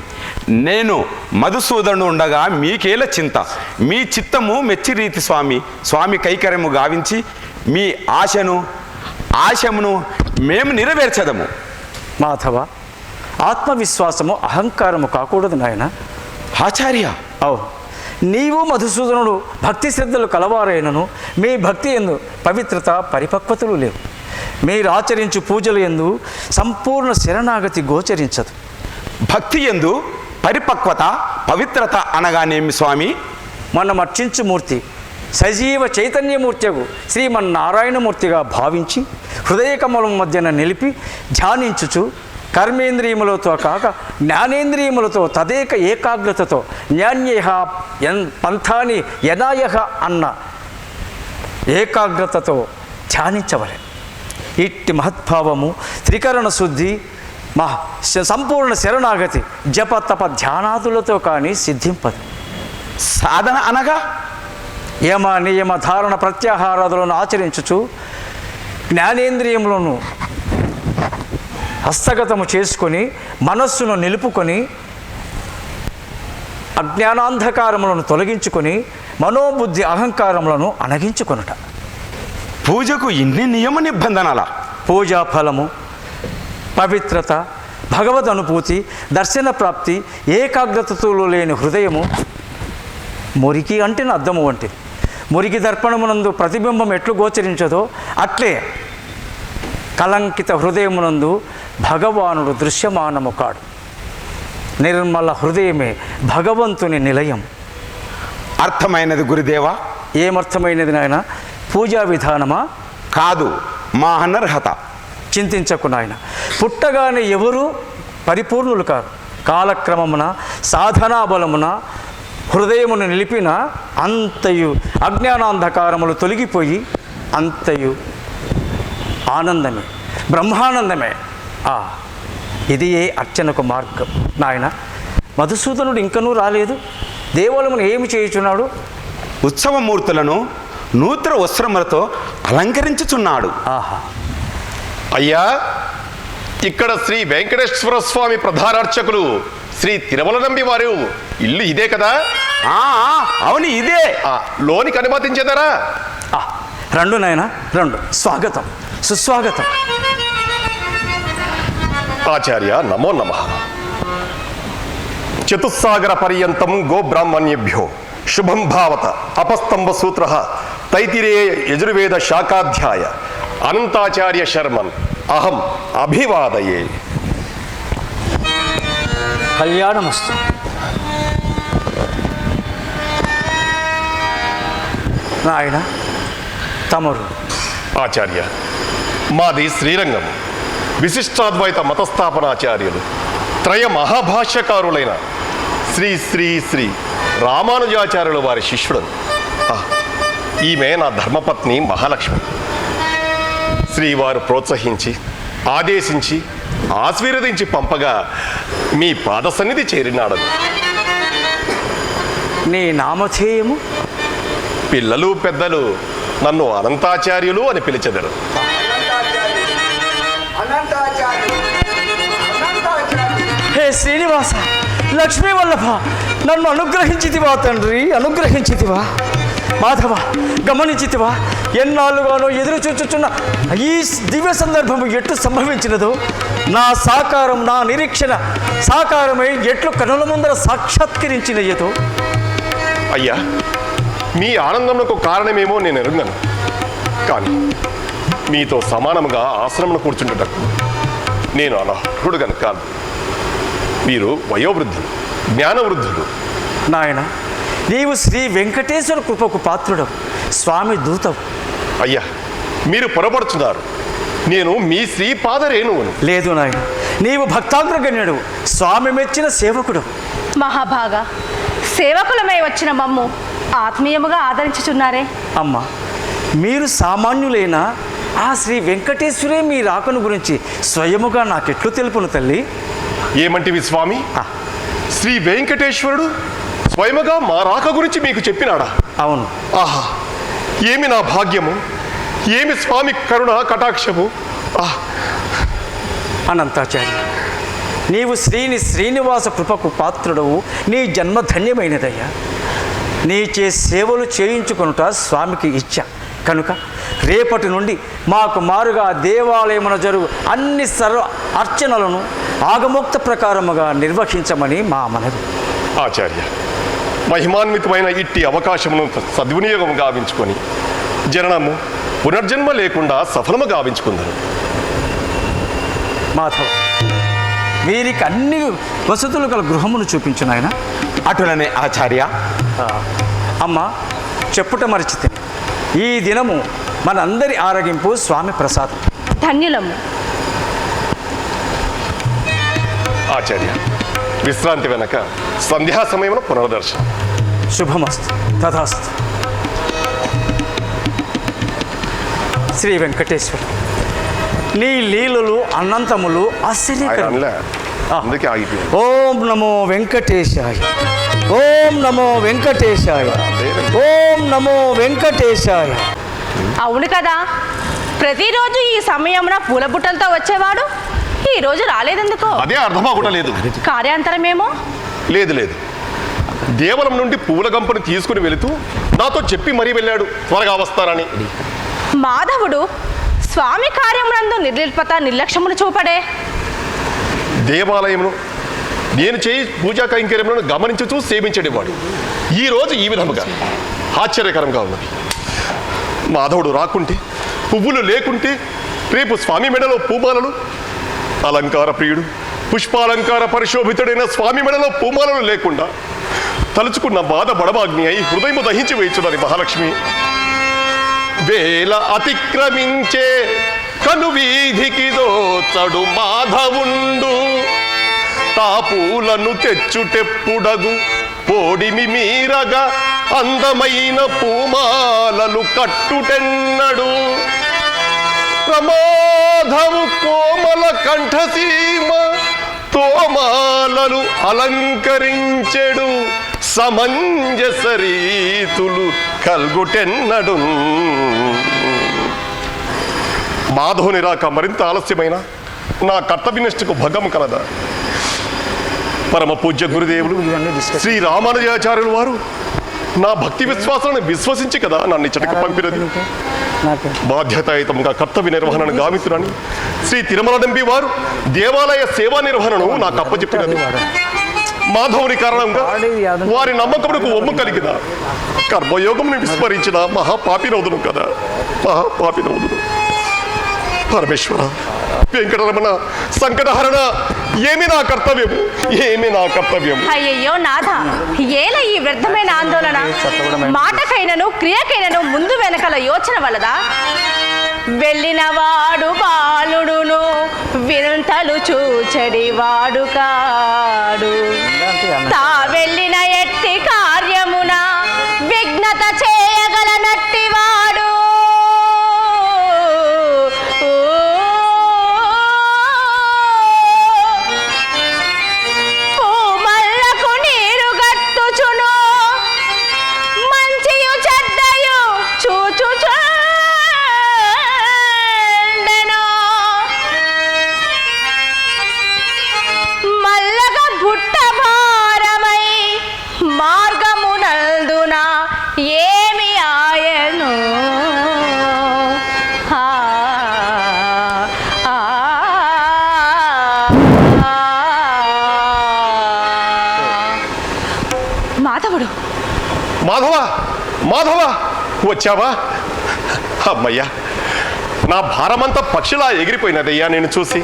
నేను మధుసూదనుడు ఉండగా మీకేల చింత. మీ చిత్తము మెచ్చిరీతి స్వామి. స్వామి కైకర్యము గావించి మీ ఆశమును మేము నెరవేర్చదము. మాధవ, ఆత్మవిశ్వాసము అహంకారము కాకూడదు నాయన. ఆచార్య, నీవు మధుసూదనుడు భక్తి శ్రద్ధలు కలవారైనను మీ భక్తి యందు పవిత్రత పరిపక్వతలు లేవు. మీరు ఆచరించు పూజలు యందు సంపూర్ణ శరణాగతి గోచరించదు. భక్తి యందు పరిపక్వత పవిత్రత అనగానేమి స్వామి? మనం అర్చించు మూర్తి సజీవ చైతన్యమూర్తికు శ్రీమన్నారాయణమూర్తిగా భావించి హృదయకమలం మధ్యన నిలిపి ధ్యానించుచు కర్మేంద్రియములతో కాక జ్ఞానేంద్రియములతో తదేక ఏకాగ్రతతో జ్ఞాన్యేహ పంథాని యనాయహ అన్న ఏకాగ్రతతో ధ్యానించవలె. ఇట్టి మహద్భావము త్రికరణ శుద్ధి సంపూర్ణ శరణాగతి జప తప ధ్యానాదులతో కానీ సిద్ధింపదు. సాధన అనగా యమ నియమ ధారణ ప్రత్యాహారాదులను ఆచరించుచు జ్ఞానేంద్రియములను హస్తగతము చేసుకొని మనస్సును నిలుపుకొని అజ్ఞానాంధకారములను తొలగించుకొని మనోబుద్ధి అహంకారములను అణగించుకొనుట. పూజకు ఇన్ని నియమ నిబంధనల? పూజా ఫలము పవిత్రత, భగవద్ అనుభూతి, దర్శన ప్రాప్తి, ఏకాగ్రతతో లేని హృదయము మురికి అంటిన అద్దము వంటిది. మురికి దర్పణమునందు ప్రతిబింబం ఎట్లు గోచరించదో అట్లే కలంకిత హృదయమునందు భగవానుడు దృశ్యమానము కాడు. నిర్మల హృదయమే భగవంతుని నిలయం. అర్థమైనది గురుదేవా? ఏమర్థమైనది నాయన? పూజా విధానమా? కాదు, మా అనర్హత. చింతించకు నాయన. పుట్టగానే ఎవరు పరిపూర్ణులు కారు. కాలక్రమమున సాధనా బలమున హృదయమును నిలిపిన అంతయు అజ్ఞానాంధకారములు తొలగిపోయి అంతయు ఆనందమే, బ్రహ్మానందమే. ఇది ఏ అర్చనకు మార్గం నాయన. మధుసూదనుడు ఇంకనూ రాలేదు. దేవాలయమును ఏమి చేయుచున్నాడు? ఉత్సవమూర్తులను నూతన వస్త్రములతో అలంకరించుచున్నాడు. ఆహా, అయ్యా, ఇక్కడ శ్రీ వెంకటేశ్వర స్వామి ప్రధానార్చకులు శ్రీ తిరుమల నంబి వారు ఇల్లు ఇదే కదా? అవును, ఇదే. లోనికి అనుమతించేదరా? రండు నాయన, రండు. స్వాగతం, సుస్వాగతం. ఆచార్య, నమో నమః. చతుస్సాగర పర్యంతం గోబ్రాహ్మణ్యేభ్యో శుభం భావత అపస్తంభ సూత్ర తైతిరేయ యజుర్వేద శాఖాధ్యాయ అనంతాచార్య శర్మన్ అహం అభివాదయే. కళ్యాణమస్తు. నాయన తమరు? ఆచార్య, మాది శ్రీరంగం. విశిష్టాద్వైత మతస్థాపనాచార్యులు త్రయ మహాభాష్యకారులైన శ్రీ శ్రీ శ్రీ రామానుజాచార్యుల వారి శిష్యుడను. ఈమె నా ధర్మపత్ని మహాలక్ష్మి. శ్రీవారు ప్రోత్సహించి ఆదేశించి ఆశీర్వదించి పంపగా మీ పాద సన్నిధి చేరినాడను. నీ నామధేయము? పిల్లలు పెద్దలు నన్ను అనంతాచార్యులు అని పిలిచెదరు. హే శ్రీనివాస, లక్ష్మీ వల్లభ, నన్ను అనుగ్రహించితివా తండ్రి, అనుగ్రహించితివా. మాధవ, గమనించితివా? ఎన్నాళ్ళుగానో ఎదురు చూచుచున్న ఈ దివ్య సందర్భము ఎట్లు సంభవించినదో, నా సాకారం, నా నిరీక్షణ సాకారమై ఎట్లు కనుల ముందర సాక్షాత్కరించినయ్యతో. అయ్యా, మీ ఆనందమునకు కారణమేమో నేను ఎరుగను. కానీ మీతో సమానముగా ఆశ్రమను కూర్చుంటుటకు నేను అనర్హుడు గనుక కాదు. మీరు వయోవృద్ధులు, జ్ఞానవృద్ధులు. నాయన, నీవు శ్రీ వెంకటేశ్వర కృపకు పాత్రుడవు, స్వామి దూతవు. అయ్యా, మీరు పొరపడుతున్నారు. నేను మీ శ్రీపాదరేణువును. లేదు నాయన, నీవు భక్తాగ్రగణ్యుడు, స్వామి మెచ్చిన సేవకుడు. మహాభాగా, సేవకులమై వచ్చిన మమ్ము ఆత్మీయముగా ఆదరించుచున్నారే. అమ్మ, మీరు సామాన్యులైన ఆ శ్రీ వెంకటేశ్వరే మీ రాకను గురించి స్వయముగా నాకెట్లు తెలుపును తల్లి? ఏమంటివి స్వామి? శ్రీ వెంకటేశ్వరుడు స్వయముగా మా రాక గురించి మీకు చెప్పినాడా? అవును. ఆహా, ఏమి నా భాగ్యము, ఏమి స్వామి కరుణ కటాక్షము. అనంతాచార్య, నీవు శ్రీనివాస కృపకు పాత్రుడవు. నీ జన్మ ధన్యమైనదయ్యా. నీచే సేవలు చేయించుకొనుట స్వామికి ఇచ్చ కనుక రేపటి నుండి మాకు మారుగా దేవాలయమున జరుగు అన్ని సర్వ అర్చనలను ఆగమోక్త ప్రకారముగా నిర్వహించమని మా మనవి. ఆచార్య, మహిమాన్వితమైన ఇట్టి అవకాశమును సద్వినియోగం గావించుకొని జననము పునర్జన్మ లేకుండా సఫలము గావించుకుందరు. మాధవ, వీరికి అన్ని వసతులు గల గృహమును చూపించు నాయన. అటులనే ఆచార్య. అమ్మ, చెప్పుట మరిచితే ఈ దినము మనందరి ఆరగింపు స్వామి ప్రసాదం. ధన్యులము. ఆచార్య, విశ్రాంతి వెనక సంధ్యా సమయంలో పునర్దర్శనం. శుభమస్తు, తథాస్తు. శ్రీ వెంకటేశ్వర, నీ లీలలు అనంతములు ఆశ్చర్యకరం. అందుకే ఆగిపోయింది. ఓం నమో వెంకటేశాయ, ఓం నమో వెంకటేశాయ, ఓం నమో వెంకటేశాయ. అవును కదా, ప్రతిరోజు ఈ సమయమున పూల బుట్టలతో వచ్చేవాడు ఈ రోజు రాలేదెందుకో? అదే అర్థమవటలేదు. కార్యాంతరమేమో? లేదు లేదు, దేవలం నుండి పూల గంపను తీసుకుని వెళుతూ నాతో చెప్పి మరీ వెళ్ళాడు త్వరగా వస్తానని. మాధవుడు స్వామి కార్యమునందు నిర్లిప్త నిర్లక్ష్యమును చూపడే. దేవాలయమును నేను చేయి పూజా కైంకర్యములను గమనించుతూ సేవించేవాడు. ఈ రోజు ఈ విధముగా ఆశ్చర్యకరంగా ఉన్నది. మాధవుడు రాకుంటే, పువ్వులు లేకుంటే, రేపు స్వామి మెడలో పూమాలలు, అలంకార ప్రియుడు పుష్పాలంకార పరిశోభితుడైన స్వామి మెడలో పూమాలలు లేకుండా తలుచుకున్న బాధ బడబాగ్ని అయి హృదయము దహించి వేయుచున్నది మహాలక్ష్మి. వేల అతిక్రమించే కను వీధికి దోచడు మాధవుండు తాపూలను తెచ్చుటెప్పుడగు పోడిమి మీరగా అందమైన పూమాలలు కట్టుటెన్నడు ప్రమాధవు కోమల కంఠసీమ తోమాలలు అలంకరించెడు సమంజస రీతులు కల్గుటెన్నడు మాధవుని రాక మరింత ఆలస్యమైన నా కర్తవ్యనిష్టకు భంగం కలదా? పరమ పూజ్య గురుదేవులు శ్రీ రామానుజాచార్యులు వారు నా భక్తి విశ్వాసాలను విశ్వసించి కదా నన్ను ఇచ్చటకు పంపినది. బాధ్యతాయుతంగా కర్తవ్య నిర్వహణను గావితునని శ్రీ తిరుమల నంబి వారు దేవాలయ సేవా నిర్వహణను నాకు అప్పచెప్పినది. మాధవుని కారణంగా వారి నమ్మకమునకు ఒమ్ము కలిగిన కర్మయోగమును విస్మరించిన మహాపాపినవుదును కదా, మహాపాపినవుదును. పరమేశ్వర, వెంకటరమణ, సంకటహరణ, ఏమి నా కర్తవ్యము, ఏమి నా కర్తవ్యము? అయ్యయ్యో నాథ, ఏల ఈ వ్యర్థమైన ఆందోళన? మాటకైనను క్రియకైనను ముందు వెనకల యోచన వలదా? వెళ్ళిన వాడు బాలుడును వింతలు చూచడి వాడు కాడు. తా వెళ్ళిన ఎట్టి కార్యమున విఘ్నత చేయగలనట్టి వాడు. పూమల్లకు నీరు గట్టుచును మంచియు చెడ్డయు చూచుచు మల్లగా బుట్ట భారమై మార్గమునందున ఏమి ఆయను. మాధవుడు, మాధవ, మాధవ, వచ్చావా? అమ్మయ్యా, నా భారమంతా పక్షిలా ఎగిరిపోయినదయ్యా నేను చూసి.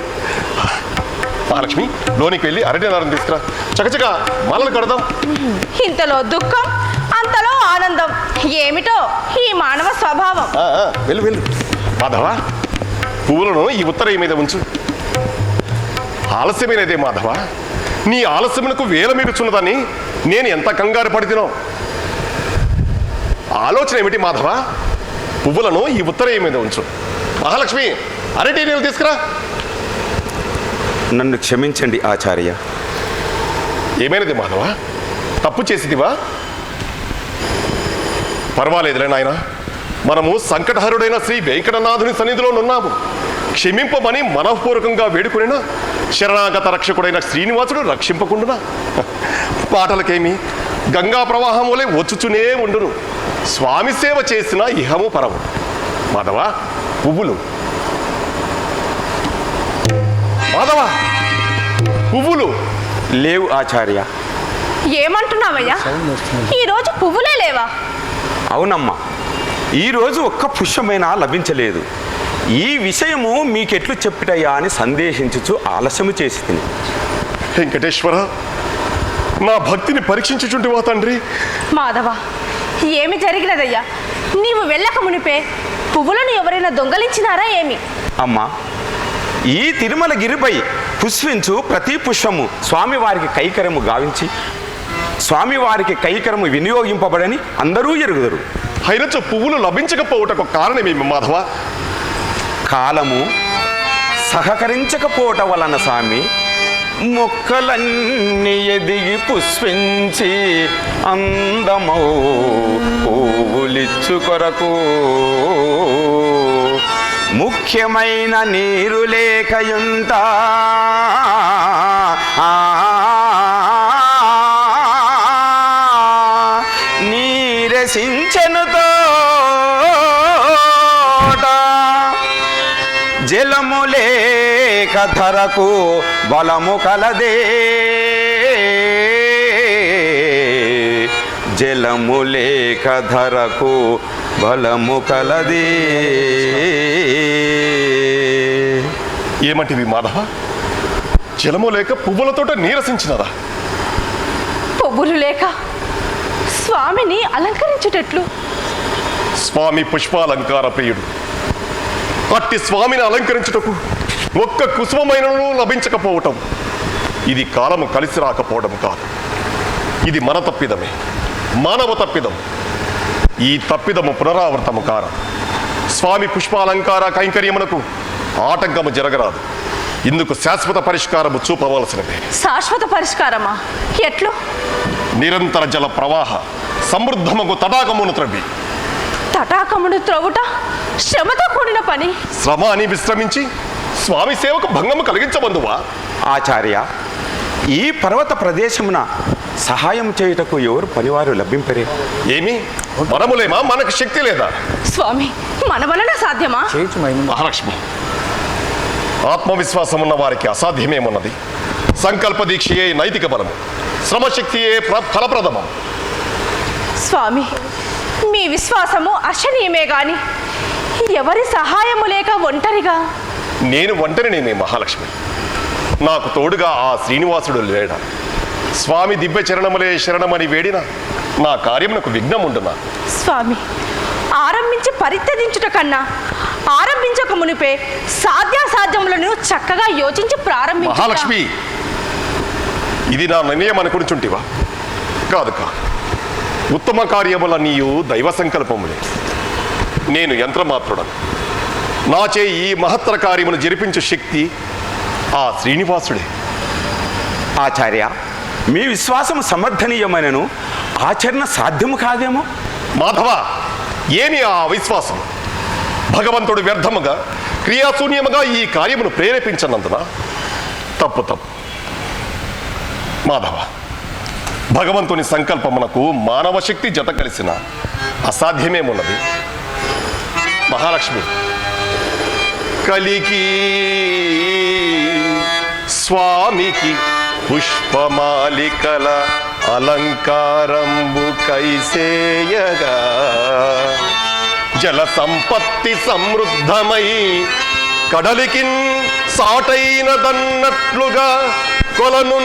మహాలక్ష్మి, లోనికి వెళ్ళి అరటినారని తీసుకురా, చకచక మాలలు కడదాం. ఇంతలో దుఃఖం అంతలో ఆనందం, ఏమిటో ఈ మానవ స్వభావం. వెళ్ళు వెళ్ళు. మాధవ, పువ్వులను ఈ ఉత్తరయ్య మీద ఉంచు. ఆలస్యమైనదే మాధవ, నీ ఆలస్యమునకు వేల మీరుచున్నదని నేను ఎంత కంగారు పడితినో. ఆలోచన ఏమిటి మాధవ? పువ్వులను ఈ ఉత్తరయ్య మీద ఉంచు. మహాలక్ష్మి, అరటి నీళ్ళు తీసుకురా. నన్ను క్షమించండి ఆచార్య. ఏమైనది మాధవ? తప్పు చేసిదివా? పర్వాలేదులే నాయన, మనము సంకటహరుడైన శ్రీ వెంకటనాథుని సన్నిధిలో ఉన్నాము. క్షమింపమని మనఃపూర్వకంగా వేడుకునినా శరణాగత రక్షకుడైన శ్రీనివాసుడు రక్షింపకుండునా? పాటలకేమి గంగా ప్రవాహం వలె వచ్చుచునే ఉండును. స్వామి సేవ చేసిన ఇహము పరము. మాధవ, పువ్వులు. మాధవ, పువ్వులు లేవు ఆచార్య. ఏమంటున్నావయ్యా? ఈరోజు పువ్వులే లేవా? అవునమ్మా, ఈరోజు ఒక్క పుష్పమైనా లభించలేదు. ఈ విషయము మీకెట్లు చెప్పుటయ్యా అని సందేహించుచు ఆలస్యము చేసి తిని. వెంకటేశ్వర, నా భక్తిని పరీక్షించుచుంటివా తండ్రి? మాధవ, ఏమి జరిగినదయ్యా? నీవు వెళ్ళక మునిపే పువ్వులను ఎవరైనా దొంగలించినారా ఏమి? అమ్మా, ఈ తిరుమల గిరిపై పుష్పించు ప్రతి పుష్పము స్వామివారికి కైకరము గావించి స్వామివారికి కైకరము వినియోగింపబడని అందరూ ఎరుగుదరు. అయినచో పువ్వులు లభించకపోవటకు కారణమేమి మాధవ? కాలము సహకరించకపోవటం వలన స్వామి మొక్కలన్నీ ఎదిగి పుష్పించి అందమౌ పువ్వులిచ్చు కొరకు ముఖ్యమైన నీరు లేకయుంట నీరసించెనుతో జలము లేక ధరకు బలము కలదే, జలము లేక ధరకు బలము కలదే. ఏమంటివి మాధవ? జలము లేక పువ్వులతోట నీరసించినదా? పువ్వులు లేక స్వామిని అలంకరించుటట్లు? స్వామి పుష్పాలంకార ప్రియుడు. అట్టి స్వామిని అలంకరించుటకు ఒక్క కుసుమమైనను లభించకపోవటం ఇది కాలము కలిసి రాకపోవడం కాదు. ఇది మన తప్పిదమే, మానవ తప్పిదం. ఈ తప్పిదము పునరావృతము కార స్వామి పుష్పాలంకార కైంకర్యమునకు ఆటంకము జరగరాదు. ఇందుకు శాశ్వత పరిష్కారము చూపవలసినదే. శాశ్వత పరిష్కారమా? ఎట్లు? నిరంతర జల ప్రవాహ సమృద్ధముకు తటాకమును త్రవ్వి. తటాకమును త్రవ్వుట శ్రమతో కూడిన పని. శ్రమ అని విశ్రమించి స్వామి సేవకు భంగము కలిగించబందువా? ఆచార్య, ఈ పర్వత ప్రదేశమున సహాయం చేయుటకు ఎవరు పనివారు లభింపరే? ఏమి మనములేమా? మనకు శక్తి లేదా? స్వామి, మన వలన సాధ్యమా? మహాలక్ష్మి, ఆత్మవిశ్వాసం ఉన్న వారికి అసాధ్యమేమున్నది? సంకల్ప దీక్షయే నైతిక బలము, శ్రమశక్తియే ఫలప్రదము. స్వామి, మీ విశ్వాసము అర్చనీయమే గాని ఎవరి సహాయము లేక ఒంటరిగా. నేను ఒంటరినేమే మహాలక్ష్మి. నాకు తోడుగా ఆ శ్రీనివాసుడు లేడా? స్వామి దివ్య చరణములే శరణమని వేడిన నా కార్యమునకు విఘ్నముండునా? స్వామి, ఆరంభించి పరిత్యజించుట కన్నా ఆరంభించక మునిపే సాధ్యాసాధ్యములను చక్కగా యోచించి ప్రారంభించు. మహాలక్ష్మి, ఇది నా నిర్ణయం అనుకుంటుంటివా? కాదు కాదు. ఉత్తమ కార్యముల నీయు దైవ సంకల్పములే. నేను యంత్రమాత్రుడను. నాచే ఈ మహత్తర కార్యమును జరిపించు శక్తి ఆ శ్రీనివాసుడే. ఆచార్య, మీ విశ్వాసం సమర్థనీయమైనను ఆచరణ సాధ్యము కాదేమో. మాధవ, ఏమి ఆ అవిశ్వాసం? భగవంతుడు వ్యర్థముగా క్రియాశూన్యముగా ఈ కార్యమును ప్రేరేపించనందున తప్పు తప్పు. మాధవ, భగవంతుని సంకల్పమునకు మానవ శక్తి జత కలిసిన అసాధ్యమేమున్నది? మహాలక్ష్మి, కలికి స్వామికి పుష్పమాలికల అలంకారంబు కైసేయగా జల సంపత్తి సమృద్ధమై కడలికిన్ సాటైనదన్నట్లుగా కొలను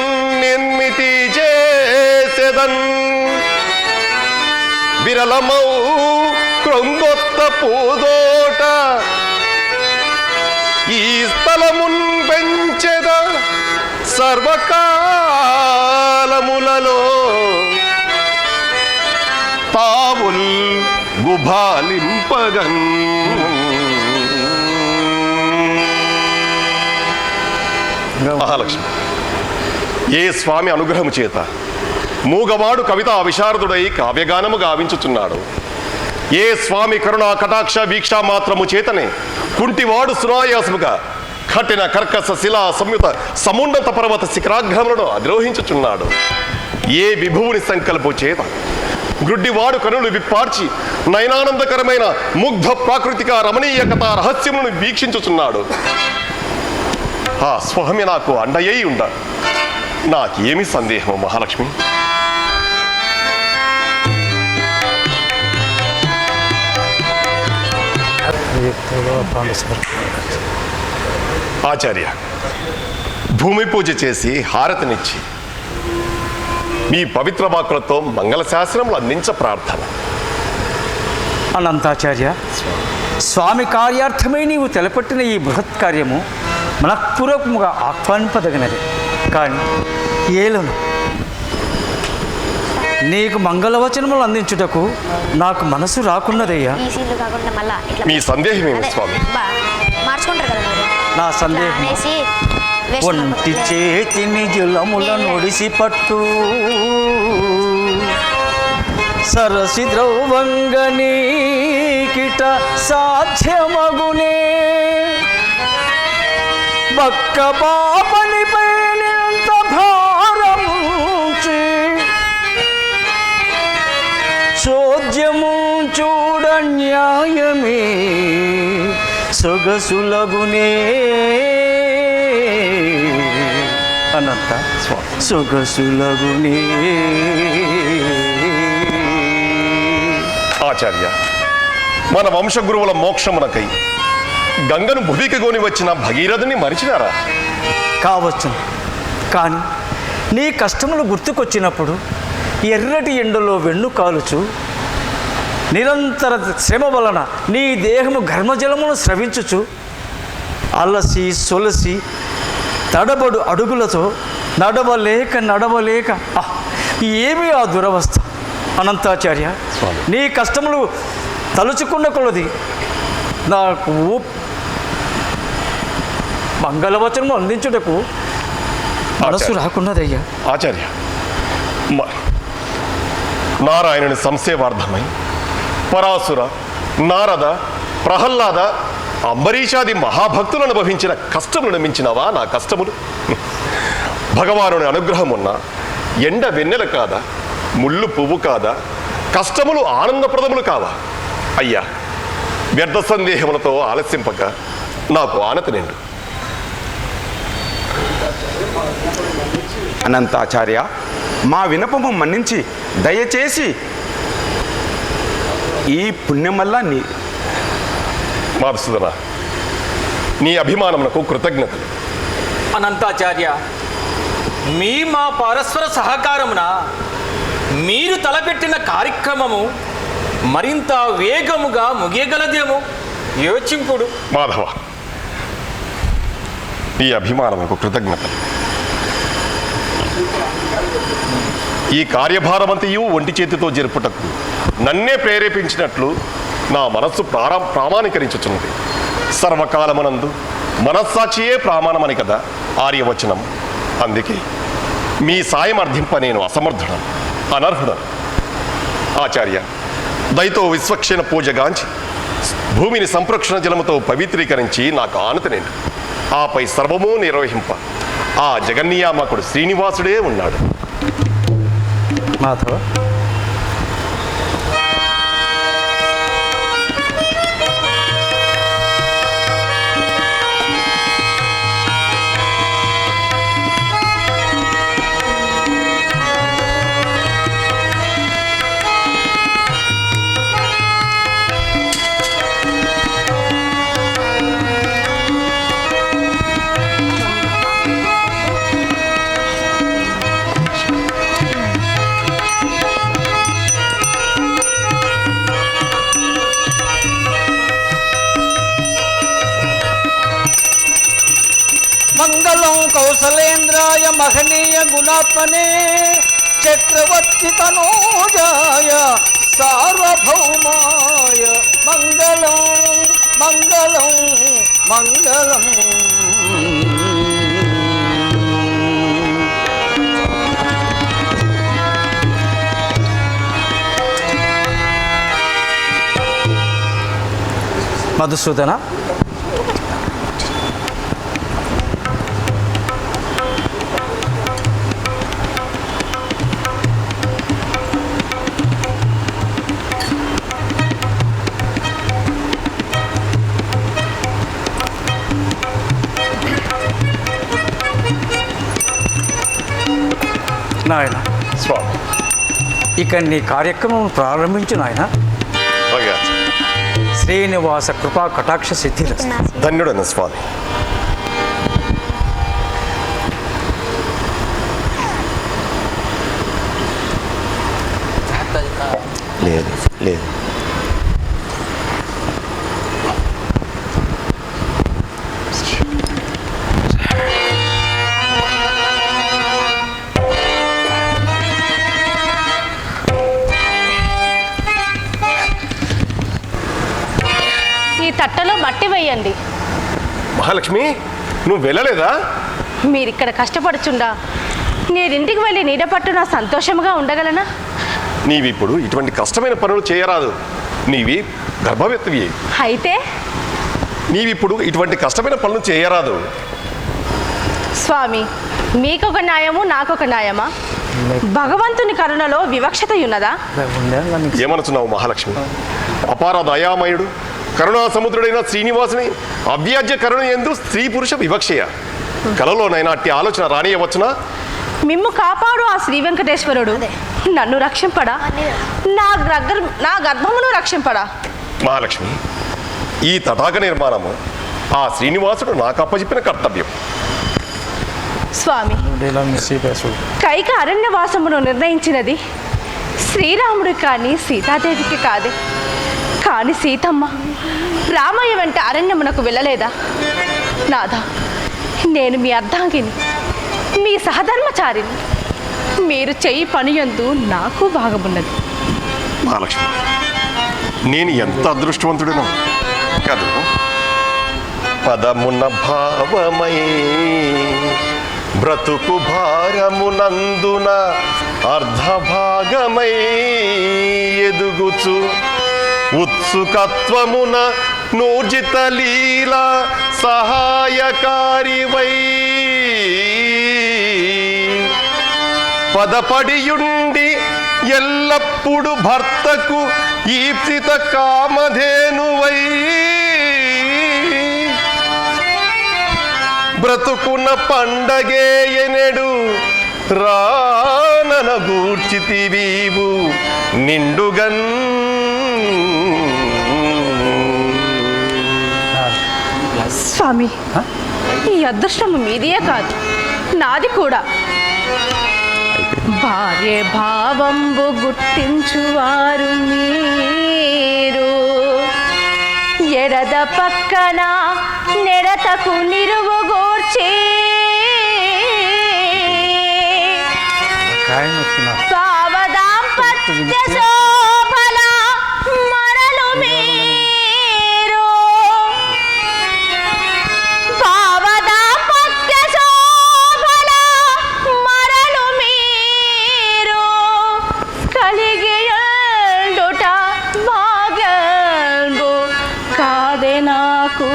నిర్మితి చేసెదన్. విరళమౌ క్రొంగొత్త పూదోట ఈ స్థలమున్ పెంచెద సర్వకాలములలో తావుల్ గుభాలింపగన్. మహాలక్ష్మి, ఏ స్వామి అనుగ్రహము చేత మూగవాడు కవితా విశారదుడై కావ్యగానము గావించుచున్నాడు, ఏ స్వామి కరుణా కటాక్ష వీక్ష మాత్రము చేతనే కుంటివాడు సునాయాసముగా కఠిన కర్కశ శిలా సంయుత సమున్నత పర్వత శిఖరాగ్రములను అధిరోహించుచున్నాడు, ఏ విభువుని సంకల్పం చేత గ్రుడ్డివాడు కనులు విప్పార్చి నయనానందకరమైన ముగ్ధ ప్రాకృతిక రమణీయ కథా రహస్యములను వీక్షించుచున్నాడు, ఆ స్వామి నాకు అండయ్యి ఉండ. నాకేమి సందేహము మహాలక్ష్మి? ఆచార్య, భూమి పూజ చేసి హారతినిచ్చి మీ పవిత్ర వాక్కులతో మంగళ శాసనములు అందించ ప్రార్థన. అనంతాచార్య, స్వామి కార్యార్థమై నీవు తెలపట్టిన ఈ బృహత్ కార్యము మనఃపూర్వకముగా ఆహ్వానింపదగినది. కానీ ఏలను నీకు మంగళవచనములు అందించుటకు నాకు మనసు రాకున్నదయ్యా. మీ సందేహం ఏమి స్వామి? నా సందేహం, ఒంటి చేతిని జలముల నొడిసి పట్టు సరసి ద్రౌవంగనీకిట సాధ్యమగునే బక్క పాపనిపై నింత భారముంచి చోద్యము చూడ న్యాయమే సొగసులగునే. అనంత సొగసులగునే. ఆచార్య, మన వంశగురువుల మోక్షమునకై గంగను భువికి గోని వచ్చిన భగీరథుని మరిచినారా? కావచ్చు, కానీ నీ కష్టములు గుర్తుకొచ్చినప్పుడు ఎర్రటి ఎండలో వెన్ను కాలుచు నిరంతర శ్రమ వలన నీ దేహము ఘర్మజలమును స్రవించుచు అలసి సొలసి తడబడు అడుగులతో నడవలేక ఏమి ఆ దురవస్థ. అనంతాచార్య, నీ కష్టములు తలుచుకున్న కొలది నాకు మంగళవచనము అందించుటకు మనసు రాకున్నదయ్యా. ఆచార్య, నారాయణుని సంసేవార్థమై పరాసుర, నారద, ప్రహ్లాద, అంబరీషాది మహాభక్తులు అనుభవించిన కష్టములను మించినవా నా కష్టములు? భగవానుని అనుగ్రహం ఉన్న ఎండ వెన్నెల కాదా, ముళ్ళు పువ్వు కాదా, కష్టములు ఆనందప్రదములు కావా? అయ్యా, వ్యర్థ సందేహములతో ఆలస్యంపక నాకు ఆనతి నిండు. అనంతాచార్య, మా వినపము మన్నించి దయచేసి ఈ పుణ్యమల్లా నీ మధుసూదన, నీ అభిమానమునకు కృతజ్ఞతలు. అనంతాచార్య, మా పరస్పర సహకారమున మీరు తలపెట్టిన కార్యక్రమము మరింత వేగముగా ముగియగలదేమో యోచింపుడు. మాధవ, నీ అభిమానమునకు కృతజ్ఞతలు. ఈ కార్యభారమంతయు ఒంటి చేతితో జరుపుటకు నన్నే ప్రేరేపించినట్లు నా మనస్సు ప్రామాణీకరించుచున్నది. సర్వకాలమునందు మనస్సాక్షియే ప్రామాణమని కదా ఆర్యవచనం. అందుకే మీ సాయం అర్థింప నేను అసమర్థుడను, అనర్హుడను. ఆచార్య, దయతో విశ్వక్షణ పూజగాంచి భూమిని సంప్రోక్షణ జలముతో పవిత్రీకరించి నాకు ఆనతి నిండు. ఆపై సర్వము నిర్వహింప ఆ జగన్నియామకుడు శ్రీనివాసుడే ఉన్నాడు. మాధవ, మంగళం కౌసలేంద్రాయ మహనీయ గుణాత్మనే చక్రవర్తి తనూజాయ సార్వభౌమాయ మంగళం మంగళం మంగళం. మధుసూదన, నాయన స్వామి, ఇక నీ కార్యక్రమం ప్రారంభించు నాయన. భగవాన్, శ్రీనివాస కృపా కటాక్ష సిద్ధిరస్తు. ధన్యుడను స్వామి. లేదు లేదు, ఈ తట్టలో మట్టి వేయండి. మహాలక్ష్మి, నువ్వు వెళ్ళలేదా? మీరిక్కడ కష్టపడుచుండా నేరింటికి వెళ్ళి నీడ పట్టున సంతోషంగా ఉండగలనా? నీవిప్పుడు ఇటువంటి కష్టమైన పనులు చేయరాదు. నీవి గర్భవతివి. అయితే నీవిప్పుడు ఇటువంటి కష్టమైన పనులు చేయరాదు. స్వామి, మీకొక న్యాయము నాకొక న్యాయమా? భగవంతుని కరుణలో వివక్షత ఉన్నదా? ఏమనుచున్నావు మహాలక్ష్మి? అపార దయామయుడు కరుణా సముద్రుడైన శ్రీనివాసుని అవ్యాజ్య కరుణ ఎందు స్త్రీ పురుష వివక్షయ. కలలోనైనా అట్టి ఆలోచన రానియవచ్చునా? మిమ్ము కాపాడు ఆ శ్రీ వెంకటేశ్వరుడు నన్ను రక్షింపడా? నా గర్భమును రక్షింపడా? మహాలక్ష్మి, ఈ తటాక నిర్మాణము ఆ శ్రీనివాసుడు నాకు అప్పచెప్పిన కర్తవ్యం. స్వామి, కైక అరణ్యవాసమును నిర్ణయించినది శ్రీరాముడు కానీ సీతాదేవికి కాదే. కాని సీతమ్మ రామయ్య వెంట అరణ్యమునకు వెళ్ళలేదా? నాదా, నేను మీ అర్ధాంగిని, మీ సహధర్మచారిని. మీరు చెయ్యి పనియందు నాకు భాగమున్నది. మహాలక్ష్మి, నేను ఎంత అదృష్టవంతుడినో కాదు. పదమున భావమై బ్రతుకు భారమునందున అర్ధభాగమై ఎదుగుచు ఉత్సుకత్వమున నూర్జిత లీల సహాయకారివై పదపడియుండి ఎల్లప్పుడు భర్తకు ఈప్సిత కామధేనువై బ్రతుకున్న పండగే ఎనెడు రానన గూర్చితివీవు నిండుగన్. స్వామి, ఈ అదృష్టము మీదే కాదు, నాది కూడా. భార్య భావంబు గుర్తించువారు మీరు, ఎడద పక్కన నెడతకు నిరువుగోర్చే భావదాంపత్య శోభల మరలు మీరు, భావదాంపత్య శోభల మరలు మీరు కలిగియుండుట భాగ్యంబు కాదే నాకు.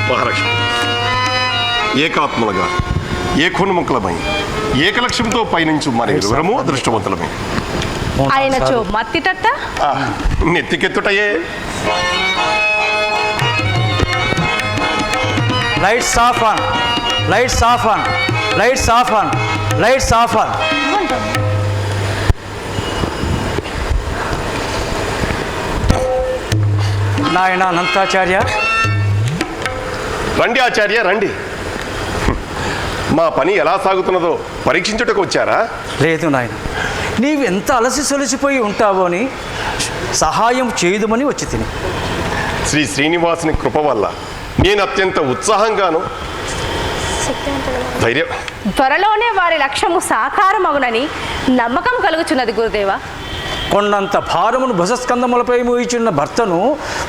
మహాలక్ష్మి, ఏకాత్మలుగా ఏకోన్ముఖులమై ఏకలక్ష్యంతో పయనించు మన ఇరువురము అదృష్టవంతులమే. ఆయనచో మత్తిటట్ట నెత్తికెత్తుటయే. Lights off on, lights off on, lights off on, lights off on. నాయన అనంతాచార్య, రండి ఆచార్య రండి. మా పని ఎలా సాగుతున్నదో పరీక్షించుటకు వచ్చారా? లేదు నాయన, నీవు ఎంత అలసి సొలిసిపోయి ఉంటావో అని సహాయం చేయదుమని వచ్చి తిని. శ్రీ శ్రీనివాసుని కృప వల్ల నేను అత్యంత ఉత్సాహంగాను ధైర్యం. త్వరలోనే వారి లక్ష్యము సాకారమగునని నమ్మకం కలుగుచున్నది గురుదేవా. కొండంత భారమును భుజస్కందములపై మూయిచున్న భర్తను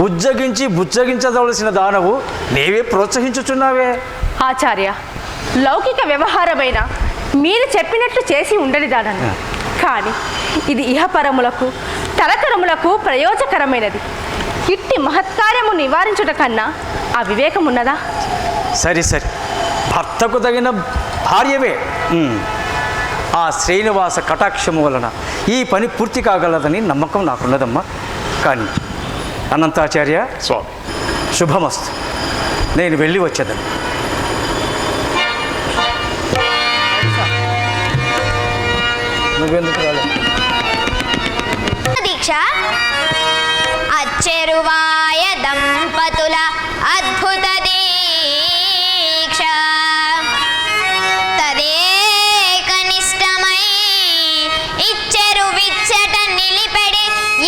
ఉజ్జగించి బుజ్జగించదవలసిన దానవు నీవే ప్రోత్సహించుచున్నావే. ఆచార్య, లౌకిక వ్యవహారమైన మీరు చెప్పినట్లు చేసి ఉండని దానను, కానీ ఇది ఇహపరములకు తరతరములకు ప్రయోజకరమైనది. ఇట్టి మహత్కార్యము నివారించుట కన్నా అవివేకం ఉన్నదా? సరి సరి, భర్తకు తగిన భార్యవే. ఆ శ్రీనివాస కటాక్షము వలన ఈ పని పూర్తి కాగలదని నమ్మకం నాకున్నదమ్మా. కానీ అనంతాచార్య స్వామి, శుభమస్తు. నేను వెళ్ళి వచ్చేదని. నువ్వెందుకు రాలేదు? దీక్ష అచ్చెరువాయ దంపతుల అద్భుత దీక్ష తదేకనిష్టమై ఇచ్చెరు విచ్చట నిలిపెడి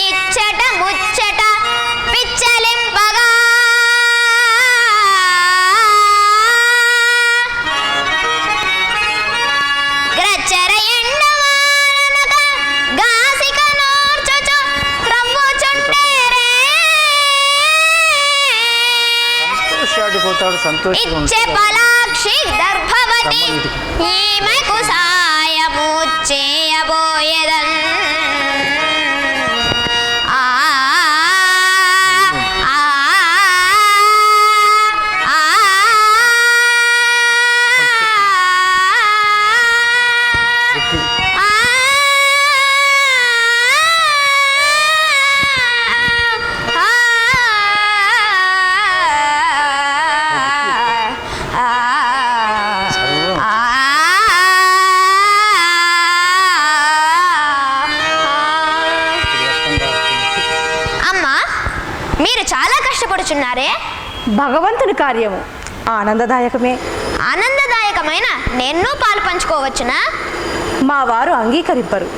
ఇచ్చట ముచ్చట పిచ్చలింపగా గ్రచ్చర ఇచ్చే పలాక్షి దర్భవతి ఈమెకు సాయము చేయబోయేదన్. కష్టపడుచున్నారే? భగవంతుని కార్యము ఆనందదాయకమే. ఆనందదాయకమైన నేను పాలు పంచుకోవచ్చునా? మా వారు అంగీకరింపరు.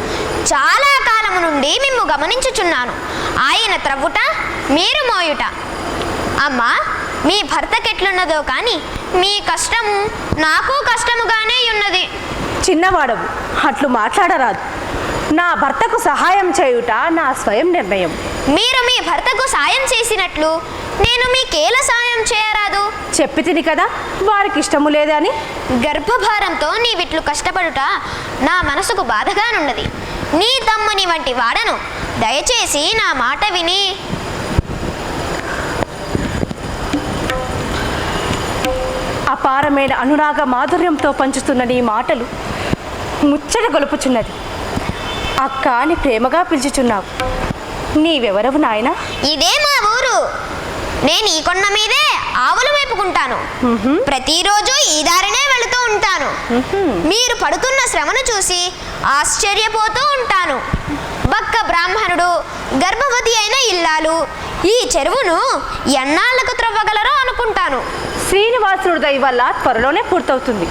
చాలా కాలము నుండి మిమ్ము గమనించుచున్నాను. ఆయన త్రవ్వుట, మీరు మోయుట. అమ్మా, మీ భర్తకెట్లున్నదో కానీ మీ కష్టము నాకు కష్టముగానే ఉన్నది. చిన్నవాడవు, అట్లు మాట్లాడరాదు. నా భర్తకు సహాయం చేయుట నా స్వయం నిర్ణయం. మీరు మీ భర్తకు సాయం చేసినట్లు నేను మీకేలా సాయం చేయరాదు? చెప్పి తిని కదా వారికి ఇష్టము లేదని. గర్భభారంతో నీవిట్లు కష్టపడుట నా మనసుకు బాధగానున్నది. నీ తమ్ముని వంటి వాడను, దయచేసి నా మాట విని. అపారమైన అనురాగ మాధుర్యంతో పంచుతున్న నీ మాటలు ముచ్చట గొలుపుచున్నది. అక్క అని ప్రేమగా పిలుచుచున్నావు. నీవెవరవు నాయనా? ఇదే మా ఊరు. నేను ఈ కొండ మీదే ఆవులు మేపుకుంటాను. ప్రతిరోజు ఈ దారినే వెళుతూ ఉంటాను. మీరు పడుతున్న శ్రమను చూసి ఆశ్చర్యపోతూ ఉంటాను. బక్క బ్రాహ్మణుడు, గర్భవతి అయిన ఇల్లాలు ఈ చెరువును ఎన్నాళ్లకు త్రవ్వగలరో అనుకుంటాను. శ్రీనివాసుడు దయ వల్ల త్వరలోనే పూర్తవుతుంది.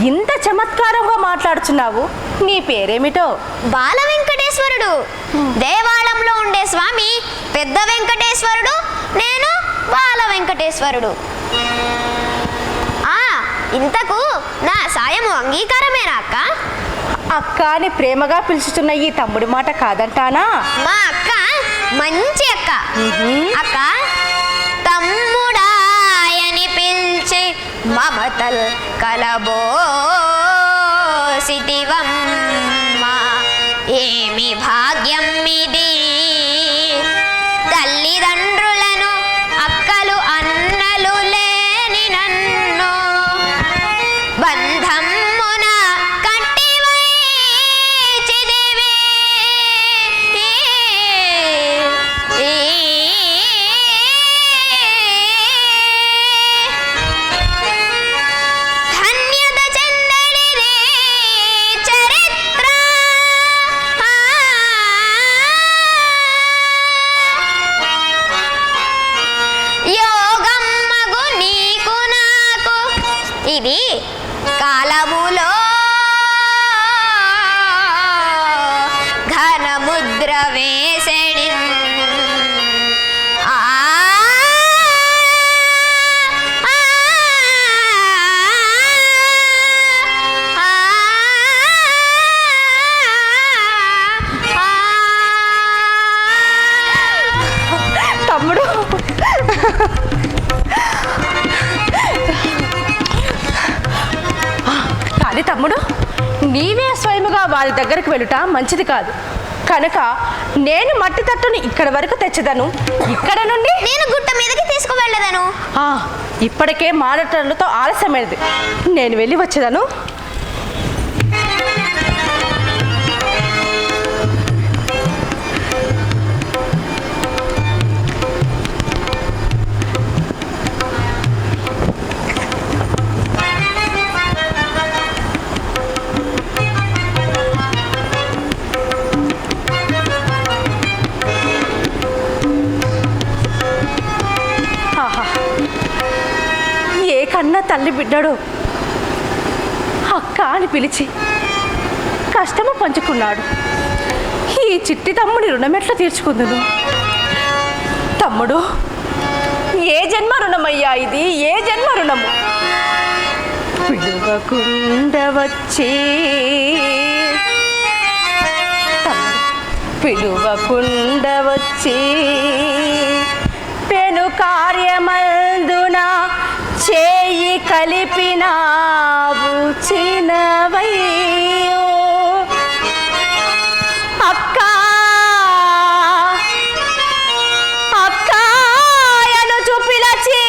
ఇంత చమత్కారంగా మాట్లాడుచున్నావు. నీ పేరేమిటో? బాల వెంకటేశ్వరుడు. దేవాలయంలో ఉండే స్వామి పెద్ద వెంకటేశ్వరుడు, నేను బాల వెంకటేశ్వరుడు. ఇంతకు నా సాయము అంగీకారమేనా అక్క? అక్క అని ప్రేమగా పిలుచుతున్న ఈ తమ్ముడి మాట కాదంటానా? మా అక్క మంచి అక్క. అక్క, తమ్ముడాయని పిలిచి మమతల్ కలబోసిటివమ్మా, ఏమి భాగ్యం ఇది. తల్లిదండ్రులను అక్కలు అన్నలు లేని నన్ను బంధమున కట్టివైచిదివి. ధన్యత చెందనిది చరిత్ర. యోగమ్మగు నీకు నాకు ఇది కాలములో ఘనముద్ర వేసెడి. తమ్ముడు, కానీ తమ్ముడు, నీవే స్వయముగా వారి దగ్గరికి వెళ్ళుట మంచిది కాదు. కనుక నేను మట్టి తట్టుని ఇక్కడ వరకు తెచ్చదను. ఇక్కడ నుండి నేను గుట్ట మీదకి తీసుకువెళ్ళదను. ఇప్పటికే మాటలతో ఆలస్యమైనది. నేను వెళ్ళి వచ్చేదను. ఏ కన్నా తల్లి బిడ్డడు అక్క అని పిలిచి కష్టము పంచుకున్నాడు. ఈ చిట్టి తమ్ముడి రుణమెట్లా తీర్చుకుందును? తమ్ముడు, ఏ జన్మ రుణమయ్యా ఇది? ఏ జన్మ రుణము? పిలువకుండా వచ్చి పిలువకుండా వచ్చి పెను కార్యమందున చేయి కలిపినావు చినవయ్యో. అక్క అక్కాయను చూపిలచి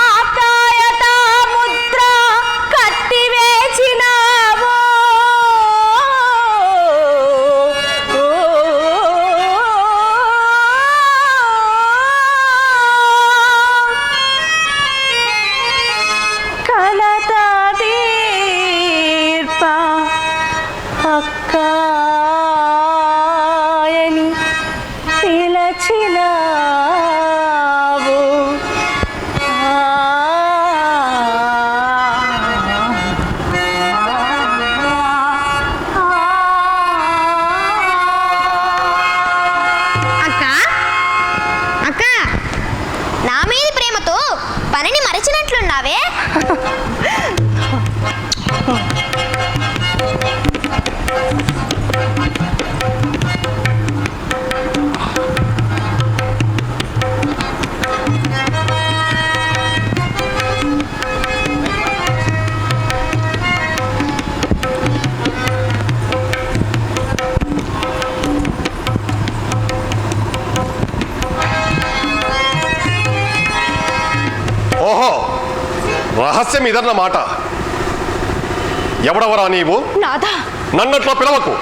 ఆప్యాయత ముద్ర కట్టి వేచినావు. కలత వచ్చినట్లున్నావే? ఓహో, రహస్యం ఇదన్న మాట. ఎవడవరా నీవు? నాదా, నన్నట్లో పిలవకు.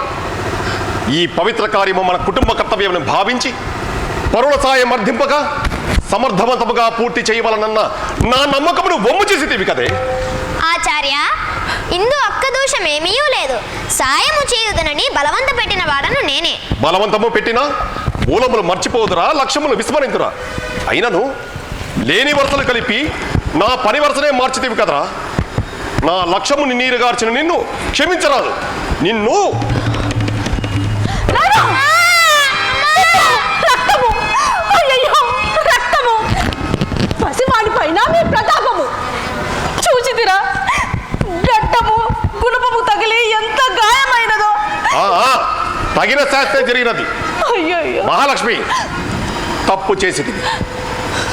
ఈ పవిత్ర కార్యము మన కుటుంబ కర్తవ్యం భావించి పరుల సాయం అర్థింపక సమర్థవంతముగా పూర్తి చేయవలనన్న నా నమ్మకమును వమ్ము చేసేదివి కదే. ఆచార్య, ఇందు అక్క దోషమేమీ లేదు. సాయము చేయుదనని బలవంత పెట్టిన వాడను నేనే. బలవంతము పెట్టినా మూలములు మర్చిపోదురా, లక్ష్యములు విస్మరింతురా. అయినను లేని వరుసలు కలిపి నా పని వరుసనే మార్చితివి కదరా. నా లక్ష్యముని నీరుగార్చిన నిన్ను క్షమించరాదు. నిన్ను రక్తము! అయ్యయ్యో, రక్తము! పసివాడి పైన మీ ప్రతాపము చూచితిరా. గడ్డము గుణపము తగిలి ఎంత గాయమైనదో. తగిన శాస్త్రం జరిగినది. అయ్యయ్యో, మహాలక్ష్మి, తప్పు చేసింది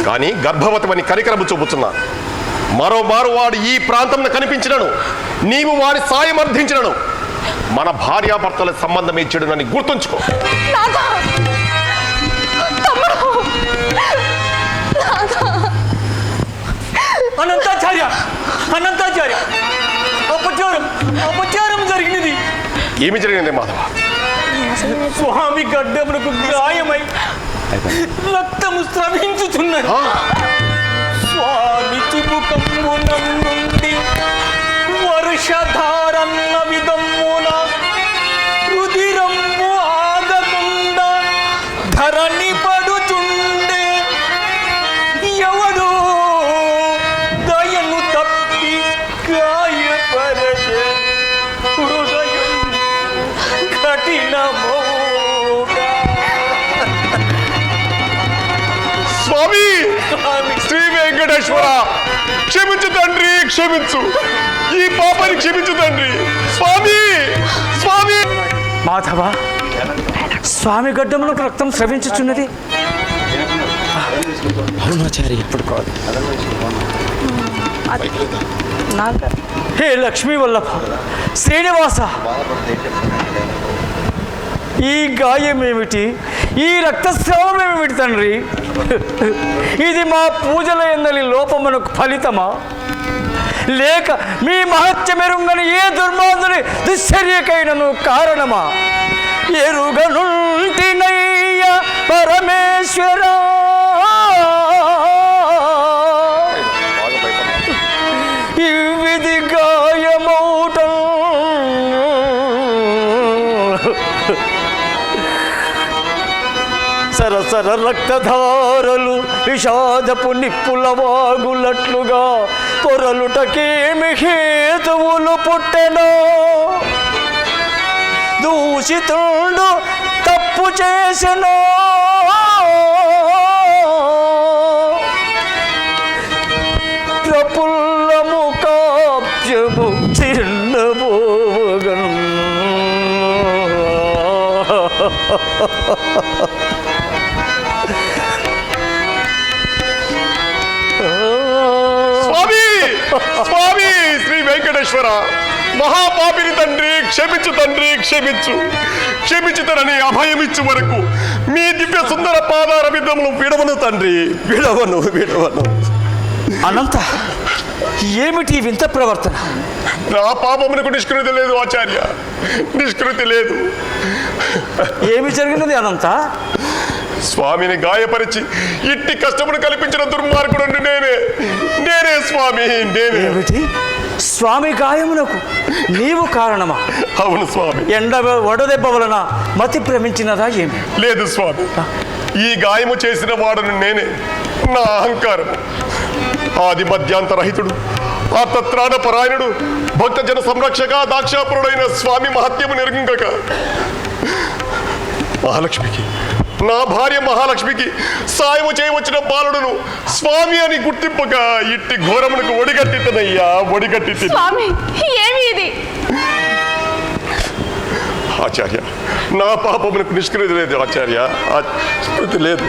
కానీ గర్భవతమని కనికరము చూపుతున్నాను. మరోమారు వాడు ఈ ప్రాంతంలో కనిపించినను, నీవు వాడి సాయం అర్థించినను, మన భార్యాభర్తల సంబంధం ఇచ్చాడునని గుర్తుంచుకో. నాదా, తమ్ముడు, నాదా. అనంతాచార్య, అనంతాచార్య, అపచారం జరిగినది. ఏమి జరిగింది మాధవ? స్వామి గడ్డమునకు గాయమై రక్తము స్రవించుచున్నది. స్వామి చుబుకమ్మునందుండి వర్షధారన్న విధమ్మున రుధిరమ్ము ఆగకుండా ధరణి పడుచుండే. ఎవడు దయను తప్పి గాయపరచే హృదయం కఠినమోగా. స్వామి శ్రీ వెంకటేశ్వర, క్షమించు తండ్రి, క్షమించు. ఈ పాపని క్షమించు తండ్రి. స్వామి, స్వామి. మాధవ, స్వామి గడ్డములకు రక్తం స్రవించుచున్నది. అరుణాచార్య, హే లక్ష్మీ వల్లభ, శ్రీనివాస, ఈ గాయం ఏమిటి? ఈ రక్తస్రావం ఏమిటి తండ్రి? ఇది మా పూజల ఎందలి లోపమునకు ఫలితమా, లేక మీ మహత్యమెరుంగని ఏ దుర్మార్గుని దుశ్చర్యకైనను కారణమా? ఎరుగనుంటినయ్య పరమేశ్వర, ఇవిది గాయమౌటం సరసర రక్తధారలు విషాదపు నిప్పుల వాగులట్లుగా పొరలుటకేమి హేతువులు పుట్టెనో. దూషితుడు తప్పు చేసెనో, ప్రఫుల్లము కాప్యము చిన్నబోగను. స్వామి, స్వామి శ్రీ వెంకటేశ్వర, మహాపాపిని తండ్రి, క్షమించు తండ్రి, క్షమించు. క్షమించుతనని అభయమిచ్చు వరకు మీ దివ్య సుందర పాదార విధములు విడవను తండ్రి, విడవను, విడవను. అనంత, ఏమిటి వింత ప్రవర్తన? నా పాపమునకు నిష్కృతి లేదు ఆచార్య, నిష్కృతి లేదు. ఏమి జరిగినది అనంత? స్వామిని గాయపరిచి ఇట్టి కష్టమును కల్పించిన దుర్మార్గుడు నేనే స్వామి, నేనే. ఏమిటి? స్వామి గాయమునకు నీవు కారణమా? అవును స్వామి. వడదెబ్బ వలన మతి భ్రమించినదా ఏమి? లేదు స్వామి, ఈ గాయము చేసిన వాడను నేనే. నా అహంకారం. ఆది మధ్యాంతరహితుడు, ఆర్తత్రాణ పరాయణుడు, భక్తజన సంరక్షక, దాక్షాపురుడైన స్వామి మహత్యము నిర్గక మహాలక్ష్మికి నా భార్య మహాలక్ష్మికి సాయము చేయవచ్చిన బాలుడును స్వామి అని గుర్తింపక ఇట్టి ఘోరమునకు ఒడిగట్టితనయ్యా, ఒడిగట్టి. స్వామి ఏమి ఇది? ఆచార్య, నా పాపమునకు నిష్కృతి లేదు ఆచార్య, స్మృతి లేదు.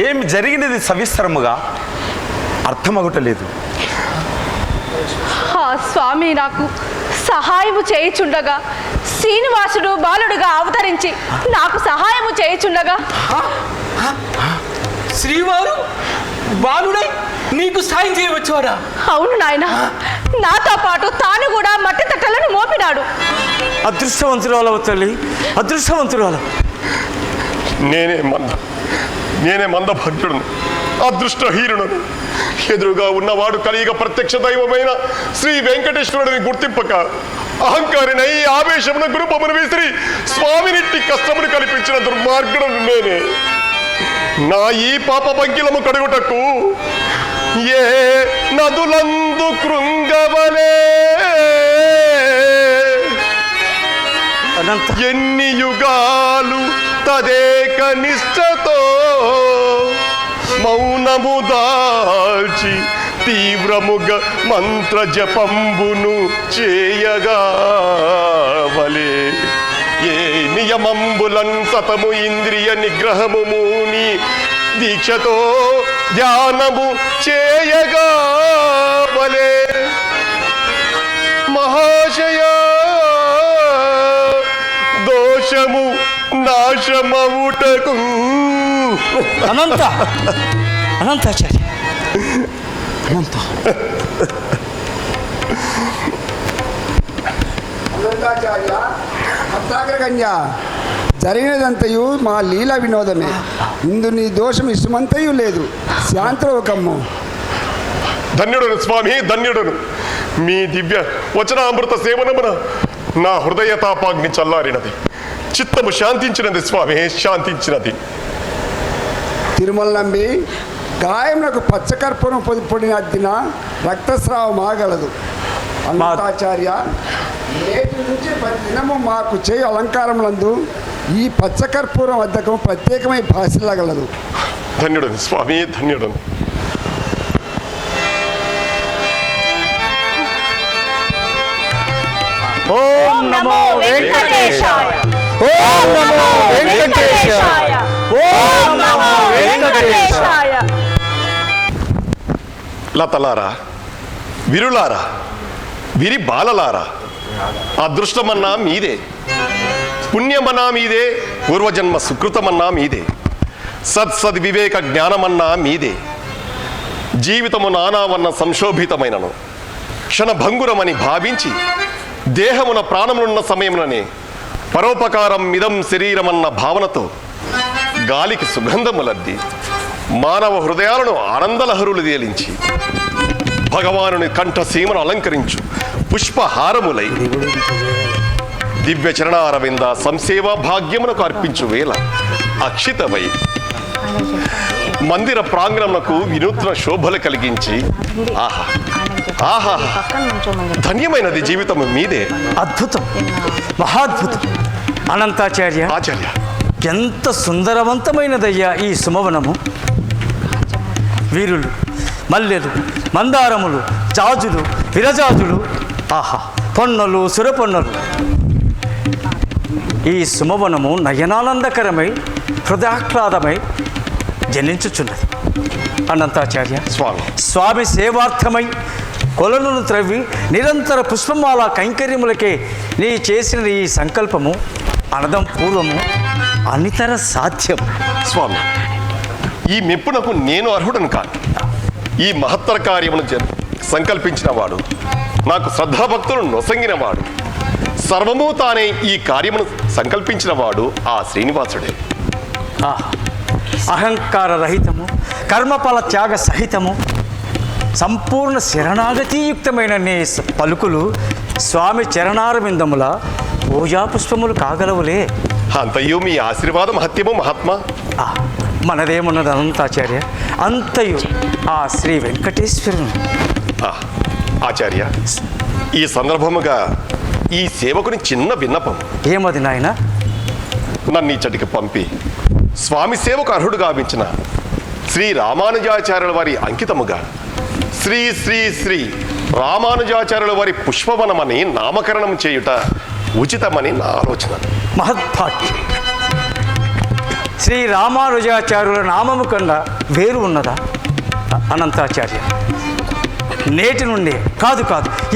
ఏమి జరిగినది సవిస్తరముగా అర్థమగుటలేదు. స్వామి నాకు సహాయము చేయుచుండగా శ్రీనివాసుడు బాలుడుగా అవతరించి నాకు సహాయము చేయుచుండగా శ్రీవారు బాలుడై నీకు సాయం చేయవచ్చువారా? అవును నాయన, నాతో పాటు తాను కూడా మట్టి తట్టలను మోపినాడు. అదృష్టవంతురాలవు తల్లి, అదృష్టవంతురాలవు. నేనే మందభాగ్యుడును, అదృష్టహీనుడను. ఎదురుగా ఉన్నవాడు కలియుగ ప్రత్యక్ష దైవమైన శ్రీ వెంకటేశ్వరుడిని గుర్తింపక అహంకారినై ఆవేశమున గురుపమును విసిరి స్వామినిట్టి కష్టమును కల్పించిన దుర్మార్గుడను నేనే. నా ఈ పాప పంకిలము కడుగుటకు ఏ నదులందు కృంగవలే ఎన్ని యుగాలు తదేక నిష్ఠతో మౌనము దాల్చి తీవ్రముగ మంత్ర జపంబును చేయగా వలే ఏ నియమంబులన్ సతము ఇంద్రియ నిగ్రహము మూని దీక్షతో ధ్యానము చేయగా వలే మహాశయ దోషము నాశమవుటకు అనంతాచార్య అనంతాచార్య, భక్తాగ్రగణ్య, జరిగినదంతయు మా లీల వినోదమే. ఇందు నీ దోషం ఇష్టమంతయు లేదు. శాంతలోకమ్ము. ధన్యుడను స్వామి, ధన్యుడను. మీ దివ్య వచనామృత సేవనమున నా హృదయ తాపాగ్ని చల్లారినది, చిత్తము శాంతించినది స్వామి, శాంతించినది. తిరుమల నంబి, గాయములకు పచ్చకర్పూరం పొడిన దిన రక్తస్రావం ఆగలదు. అనంతాచార్య, నేటి నుంచి ప్రతి దినము మాకు చేయు అలంకారములందు ఈ పచ్చకర్పూరం అద్దకం ప్రత్యేకమై భాషలగలదు. ధన్యుడను స్వామి, ధన్యుడను. ఓం నమో వెంకటేశాయ, ఓం నమో వెంకటేశాయ, ఓం నమో వెంకటేశాయ. లతలారా, విరులారా, విరి బాలలారా, అదృష్టమన్నా మీదే, పుణ్యమన్నా మీదే, పూర్వజన్మ సుకృతమన్నా మీదే, సద్వివేక జ్ఞానమన్నా మీదే. జీవితము నానావన్న సంశోభితమైనను క్షణభంగురమని భావించి దేహమున ప్రాణమునున్న సమయముననే పరోపకారం మిదం శరీరమన్న భావనతో గాలికి సుగంధములద్ది మానవ హృదయాలను ఆనందలహరులు తేలించి భగవానుని కంఠసీమను అలంకరించు పుష్పహారములై దివ్య చరణారవింద సంసేవా భాగ్యమునకు అర్పించు వేళ అక్షితమై మందిర ప్రాంగణమునకు వినూత్న శోభలు కలిగించి ఆహా ఆహా ధన్యమైనది జీవితము మీదే. అద్భుతం, మహాద్భుతం. అనంతాచార్య, ఆచార్య, ఎంత సుందరవంతమైనదయ్యా ఈ సుమవనము. వీరులు, మల్లెలు, మందారములు, జాజులు, విరజాజులు, ఆహా, పొన్నలు, సురపొన్నలు. ఈ సుమవనము నయనానందకరమై హృదయాహ్లాదమై జనించుచున్నది. అనంతాచార్య, స్వామి సేవార్థమై కొలనును త్రవ్వి నిరంతర పుష్పమాల కైంకర్యములకే నీ చేసిన ఈ సంకల్పము అనదం పూర్వము అనితర సాధ్యం. స్వామి, ఈ మెప్పునకు నేను అర్హుడను కాదు. ఈ మహత్తర కార్యమును సంకల్పించిన వాడు, నాకు శ్రద్ధాభక్తులను నొసంగిన వాడు, సర్వము తానే ఈ కార్యమును సంకల్పించిన వాడు ఆ శ్రీనివాసుడే. అహంకార రహితము, కర్మఫల త్యాగ సహితము, సంపూర్ణ శరణాగతియుక్తమైన నీ పలుకులు స్వామి చరణారవిందముల పూజాపుష్పములు కాగలవులే. అంతయు మీ ఆశీర్వాదం హత్యము మహాత్మా. మనదేమున్నది అనంతాచార్య, అంతయు ఆ శ్రీ వెంకటేశ్వరుని. ఆచార్య, ఈ సందర్భముగా ఈ సేవకుని చిన్న విన్నపం. ఏమది నాయన? నన్ను ఇచ్చటికి పంపి స్వామి సేవకు అర్హుడు గావించిన శ్రీ రామానుజాచార్యుల వారి అంకితముగా శ్రీ శ్రీ శ్రీ రామానుజాచార్యుల వారి పుష్పవనమని నామకరణం చేయుట ఉచితమని నా ఆలోచన. మహత్భాగ్యం. శ్రీ రామానుజాచార్యుల నామము కన్నా వేరు ఉన్నదా? అనంతాచార్య, నేటి నుండి కాదు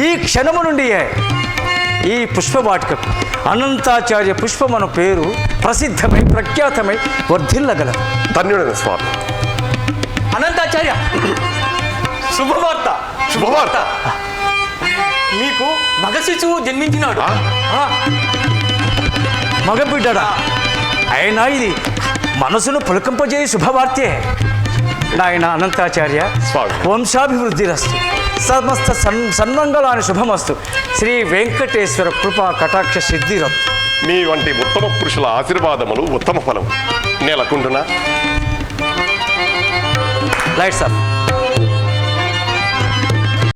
ఈ క్షణము నుండియే ఈ పుష్పవాటికకు అనంతాచార్య పుష్పమన పేరు ప్రసిద్ధమై ప్రఖ్యాతమై వర్ధిల్లగలదు. ధన్యుడైన స్వామి. అనంతాచార్య, శుభవార్త. శుభవార్త. నీకు మగ శిశువు జన్మించినాడు. మగబిడ్డడా? అయినా ఇది మనసును పులకింపజేయ శుభవార్తే. నాయన అనంతాచార్య, స్వామి. వంశాభివృద్ధి రస్తు, సమస్త సన్మంగళాన్ని శుభమస్తు. శ్రీ వెంకటేశ్వర కృపా కటాక్ష సిద్ధిరస్తు. మీ వంటి ఉత్తమ పురుషుల ఆశీర్వాదములు ఉత్తమ ఫలం. నెలకుండునా? Lights up.